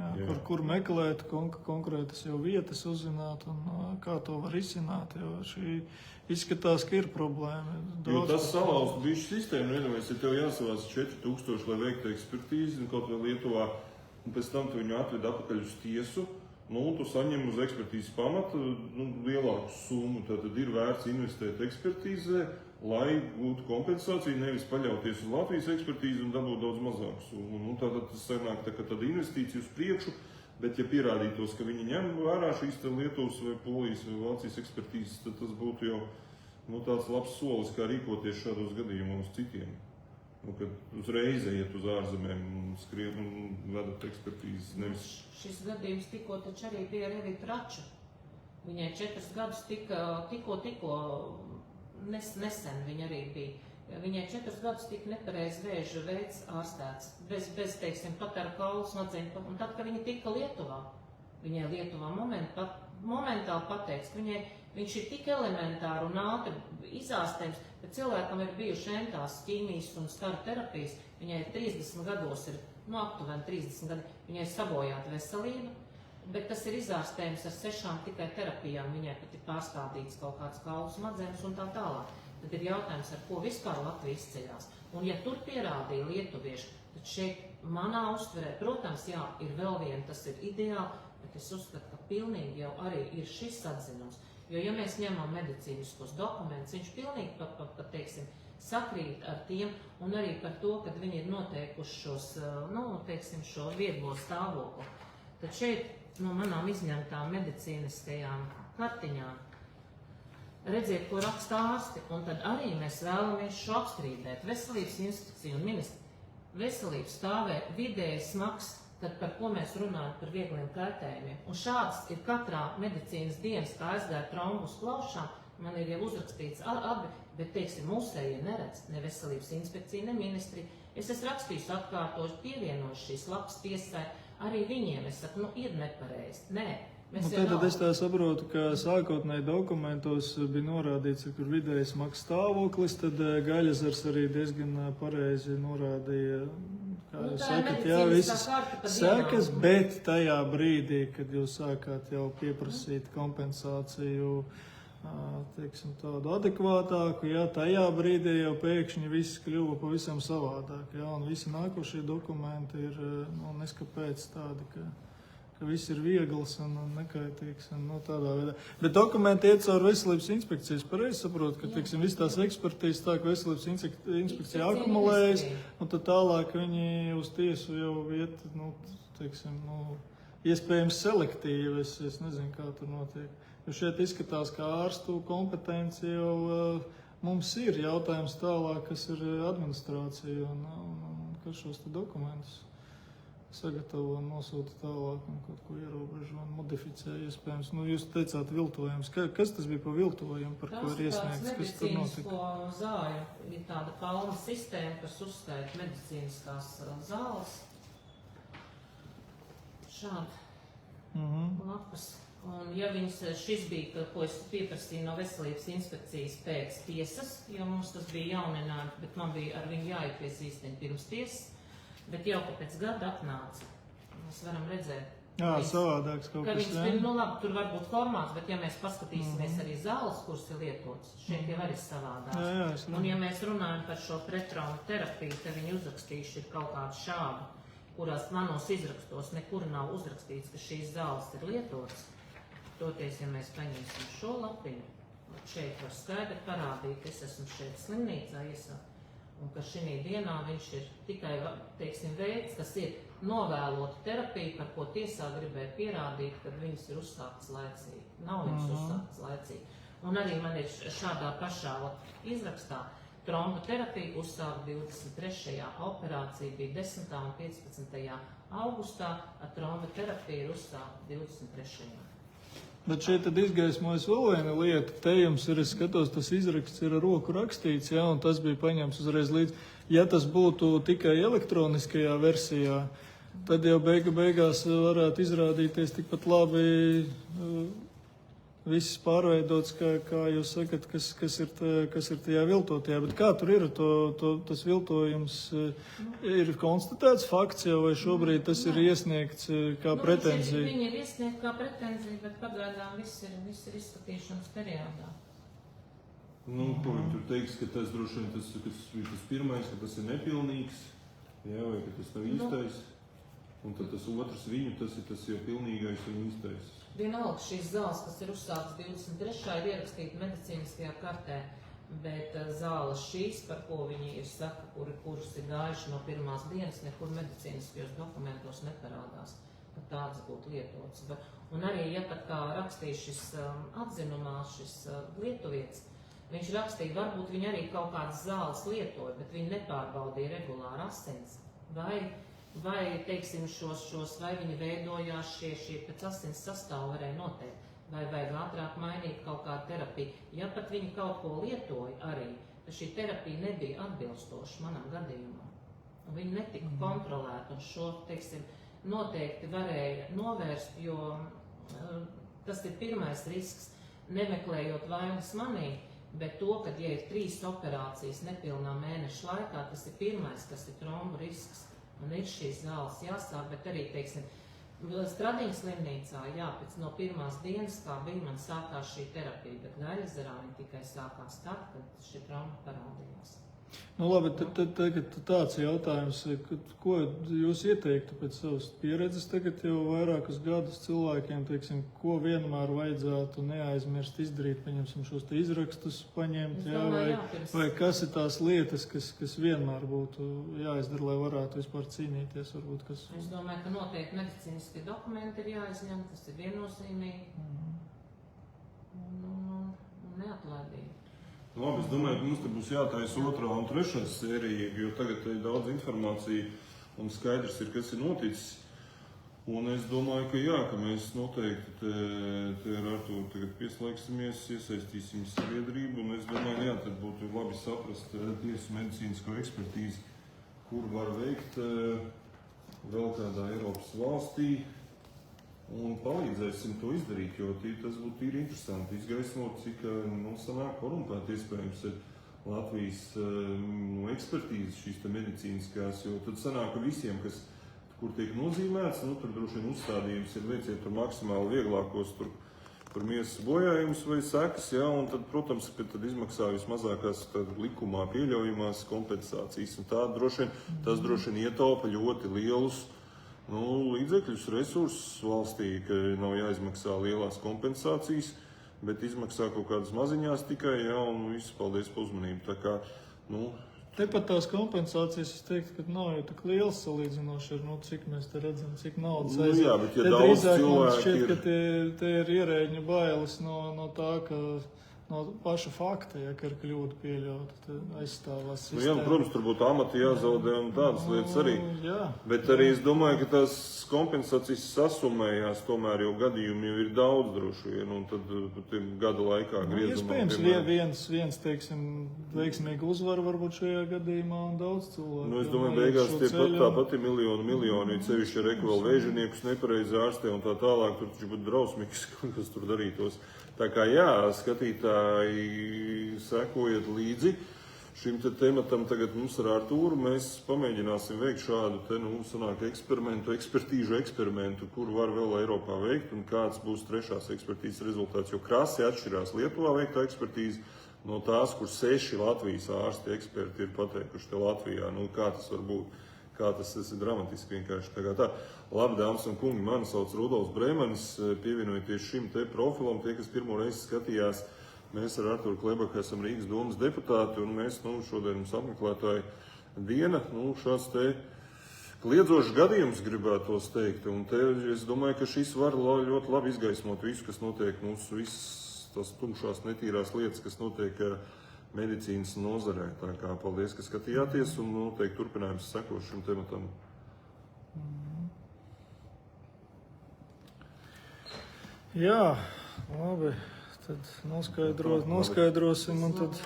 kur meklēt konkrētas jau vietas, uzzināt un kā to var izsināt, jo šī izskatās, ka ir problēma. Jo tas salauz bišķi sistēmu, ja tev jāsavāc 4000, lai veiktu ekspertīzi, kaut vai Lietuvā, un pēc tam tu viņu atved atpakaļ uz tiesu, tu saņem uz ekspertīzes pamata lielāku summu, tad ir vērts investēt ekspertīzē, lai gūtu kompensāciju, nevis paļauties uz Latvijas ekspertīzi un dabūt daudz mazāku summu. Tātad tas sanāk ka tāda investīcija uz priekšu, bet ja pierādītos, ka viņi ņem vērā šīs Lietuvas vai Polijas vai Vācijas ekspertīzes, tad tas būtu jau tāds labs solis, kā rīkoties šādos gadījumos citiem. Kad uzreiz iet uz ārzemēm un skrien un vedat ekspertīzes. Nevis... Šis gadījums tikko taču arī bija Revita Rača. Viņai 4 gadus tikko nesen viņa arī bija. Viņai 4 gadus tika nepareizi vēža veids ārstēts, bez teiksim, pat ar kaulu smadzeņu. Un tad, kad viņa tika Lietuvā, viņai Lietuvā momentāli pateiks, ka viņš ir tik elementāri un ātri izārstējums, bet cilvēkam ir bijuši entās ķīmijas un staru terapijas, viņai 30 gados ir, aptuveni 30 gadi, viņai ir sabojāta veselība, bet tas ir izārstējums ar 6 tikai terapijām, viņai pat ir pārstādīts kaut kāds kaulu smadzenes un tā tālāk. Tad ir jautājums, ar ko vispār Latvija izceļās. Un ja tur pierādīja lietuvieši, tad šeit manā uztverē, protams, jā, ir vēl viena, tas ir ideāli, bet es uzskatu, ka pilnīgi jau arī ir šis atzinums. Jo, ja mēs ņemam medicīniskos dokumentus, viņš pilnīgi pat teiksim, sakrīt ar tiem un arī par to, kad viņi ir noteikuši šos, šo vieglo stāvokli. Tad šeit no manām izņemtām medicīniskajām kartiņām redziet, ko raksta ārsti, un tad arī mēs vēlamies šo apstrīdēt. Veselības inspekcija un veselības stāvē vidēji smags, tad par ko mēs runājam par viegliem kaitējumiem. Un šāds ir katrā medicīnas dienas, kā aizgāja trombus plaušām, man ir jau uzrakstīts abi, bet, teiksim, mūsējie neredz, ne veselības inspekcija, ne ministrija. Es esmu rakstījis atkārtoši, pievienojuši šīs lapas tiesai, arī viņiem es saku, ir nepareizi. Nē. Tad es tā saprotu, ka sākotnēji dokumentos bija norādīts, kur vidēji smags stāvoklis, tad Gaļazars arī diezgan pareizi norādīja, kā jūs sakat, visas sekas, bet tajā brīdī, kad jūs sākāt jau pieprasīt kompensāciju, teiksim, tādu adekvātāku, tajā brīdī jau pēkšņi viss kļuva pavisam savādāk, un visi nākošie dokumenti ir, neskapēc tādi, ka viss ir viegls un nekaitīgs un tādā veidā. Bet dokumenti iet caur veselības inspekcijas. Pareizi saprotu, ka, teiksim, viss tās ekspertīzes tā, ka veselības inspekcija akumulējas, un tad tālāk viņi uz tiesu jau iet, iespējams selektīvi. Es nezinu, kā tur notiek. Jo šeit izskatās, ka ārstu kompetence jau mums ir jautājums tālāk, kas ir administrācija un kas šos te dokumentus sagatavo un nosūta tālāk un kaut ko ierobežo un modificē iespējams. Jūs teicāt viltojums. Kas tas bija par viltojumu, par ko ir iesniegts? Kas tur notika? Medicīnisko zāļu ir tāda palma sistēma, kas uzskaita medicīniskās zāles. Šādi lapas. Un ja šis bija, ko es pieprasīju no veselības inspekcijas pēc tiesas, jo mums tas bija jauninājums, bet man bija ar viņu jāiepazīstina pirms tiesas. Bet jau pēc gada atnāca. Mēs varam redzēt, savādāks kaut kas. Labi, tur var būt formāts, bet ja mēs paskatīsimies arī zāles, kuras ir lietotas, šeit jau arī savādāks. Un ja mēs runājam par šo pretrauma terapiju, te viņi uzrakstījuši ir kaut kādu šādu, kurās manos izrakstos nekur nav uzrakstīts, ka šīs zāles ir lietotas. Toties, ja mēs paņemsim šo lapiņu šeit var skaidri parādīt, ka es esmu šeit slimnīcā iesākt, un ka šī dienā viņš ir tikai, teiksim, veids, kas ir novēlota terapija, par ko tiesā gribēja pierādīt, kad viņas ir uzsāktas laicīgi. Nav viņas uzsāktas laicīgi. Un arī man ir šādā pašā izrakstā tromboterapija uzsāka 23. operācija bija 10. un 15. augustā, tromboterapija ir uzsākta 23. Bet šeit tad izgaismojas vēl viena lieta. Te jums ir, es skatos, tas izraksts ir ar roku rakstīts, ja, un tas bija paņemts uzreiz līdz. Ja tas būtu tikai elektroniskajā versijā, tad jau beigās varētu izrādīties tikpat labi viss pārveidots, kā jūs sakat, kas ir tajā viltotajā. Bet kā tur ir? Tas viltojums ir konstatēts fakts jau, vai šobrīd tas ir iesniegts kā pretenzija? Viņi ir iesniegti kā pretenzija, bet pagaidām viss ir izskatīšanas periodā. Nu, ko viņi tur teiks, ka tas droši vien tas pirmais, ka tas ir nepilnīgs, jā, vai ka tas nav īstais, un tad tas otrs viņu, tas jau pilnīgais un īstais. Vienalga šīs zāles, kas ir uzsāktas 23. ir ierakstīta medicīniskajā kartē, bet zāles šīs, par ko viņi ir saka, kuras ir gājuši no pirmās dienas, nekur medicīniskajos dokumentos neparādās, ka tādas būtu lietotas. Un arī, ja pat kā rakstīja šis atzinumā, šis lietuvietis, viņš rakstīja, varbūt viņi arī kaut kādas zāles lietoja, bet viņi nepārbaudīja regulāri asins. Vai teiksim, vai viņi veidojās šie pēc asins sastāvu varēja noteikt, vai vajag ātrāk mainīt kaut kādu terapiju. Ja pat viņi kaut ko lietoja arī, tad šī terapija nebija atbilstoša manam gadījumam. Un viņi netika kontrolēti, un šo, teiksim, noteikti varēja novērst, jo tas ir pirmais risks, nemeklējot vainas manī, bet to, kad ja ir 3 operācijas nepilnā mēneša laikā, tas ir pirmais, kas ir trombu risks. Un ir šīs zāles jāsāk, bet arī, teiksim, Stradiņas slimnīcā, jā, pēc no pirmās dienas, kā bija, man sākās šī terapija, bet Gaļezerā viņa tikai sākās tad, kad šī trauma parādījās. Nu labi, tagad tāds jautājums, ko jūs ieteiktu pēc savas pieredzes tagad jau vairākus gadus cilvēkiem, teiksim, ko vienmēr vajadzētu neaizmirst izdarīt, paņemsim šos te izrakstus paņemt, vai kas ir tās lietas, kas vienmēr būtu jāizdara, lai varētu vispār cīnīties, varbūt kas... Es domāju, ka noteikti medicīniskie dokumenti ir jāizņem, tas ir viennozīmīgi un neatlaidīgi. Labi, es domāju, ka mums te būs jātaisa 2. un 3. sērija, jo tagad ir daudz informācija un skaidrs ir, kas ir noticis. Un es domāju, ka jā, ka mēs noteikti te ar Arturu tagad pieslēgsimies, iesaistīsim sabiedrību, un es domāju, jā, tad būtu labi saprast tiesu medicīnisko ekspertīzi, kur var veikt vēl kādā Eiropas valstī. Un palīdzēsim to izdarīt, jo tas būtu tīri interesanti izgaismot, cik sanāk korumpēti iespējams ir Latvijas ekspertīzes šīs te medicīniskās, jo tad sanāk, ka visiem, kur tiek nozīmēts, tur droši vien uzstādījums ir lieciet tur maksimāli vieglākos tur miesas bojājumus vai sekas, ja, un tad, protams, tad izmaksā vismazākās likumā pieļaujamās kompensācijas, un tas droši vien ietaupa ļoti lielus līdzekļus, resursus valstī, ka nav jāizmaksā lielās kompensācijas, bet izmaksā kaut kādas maziņās tikai, jā, un viss, paldies par uzmanību. Tā kā, Tepat tās kompensācijas, es teiktu, ka nav jau tik liels salīdzinoši ar, cik mēs te redzam, cik naudas aiziet. Jā, bet ja daudz cilvēki šķiet, ka te ir ierēģņu bailes no tā, ka no paša fakta, ja, ka ir kļūda pieļauta, tad aizstāvās sistēma. Jā, protams, tur būtu amati jāzaudē un tādas lietas arī. Jā. Bet arī es domāju, ka tās kompensācijas sasumējās, tomēr jau gadījumi jau ir daudz droši vien, un tad gada laikā griezumā. Iespējams, viens, teiksim, veiksmīgi uzvaru varbūt šajā gadījumā un daudz cilvēku. Es domāju, beigās tie tāpat ir miljoni, cevišķi ar vēl vēžiniekus nepareizi ārstē un tā tālāk, tur taču būtu drausmīgs, kas tur darītos. Tā kā jā, skatītāji, sekojiet līdzi šim te tematam tagad mums ar Artūru. Mēs pamēģināsim veikt šādu te, sanāk ekspertīžu eksperimentu, kur var vēl Eiropā veikt un kāds būs 3. ekspertīzes rezultāts, jo krasi atšķirās Lietuvā veiktā ekspertīze no tās, kur 6 Latvijas ārsti eksperti ir pateikuši te Latvijā, kā tas var būt. Kā tas ir dramatiski vienkārši. Tā. Labi, dāmas un kungi, mani sauc Rudolfs Brēmanis, pievienojieties šim te profilam, tie, kas pirmo reizi skatījās, Mēs ar Arturu Klebaku esam Rīgas domas deputāti, un mēs šodien mums apmeklētāji diena, šāds te kliedzošs gadījums gribētos teikt. Un te es domāju, ka šis var ļoti labi izgaismot visu, kas notiek mūsu visas tās tumšās, netīrās lietas, kas notiek medicīnas nozarē. Tā kā paldies, ka skatījāties, un noteikti turpinājums sekos šim tematam. Jā, labi. Tad noskaidrosim un tad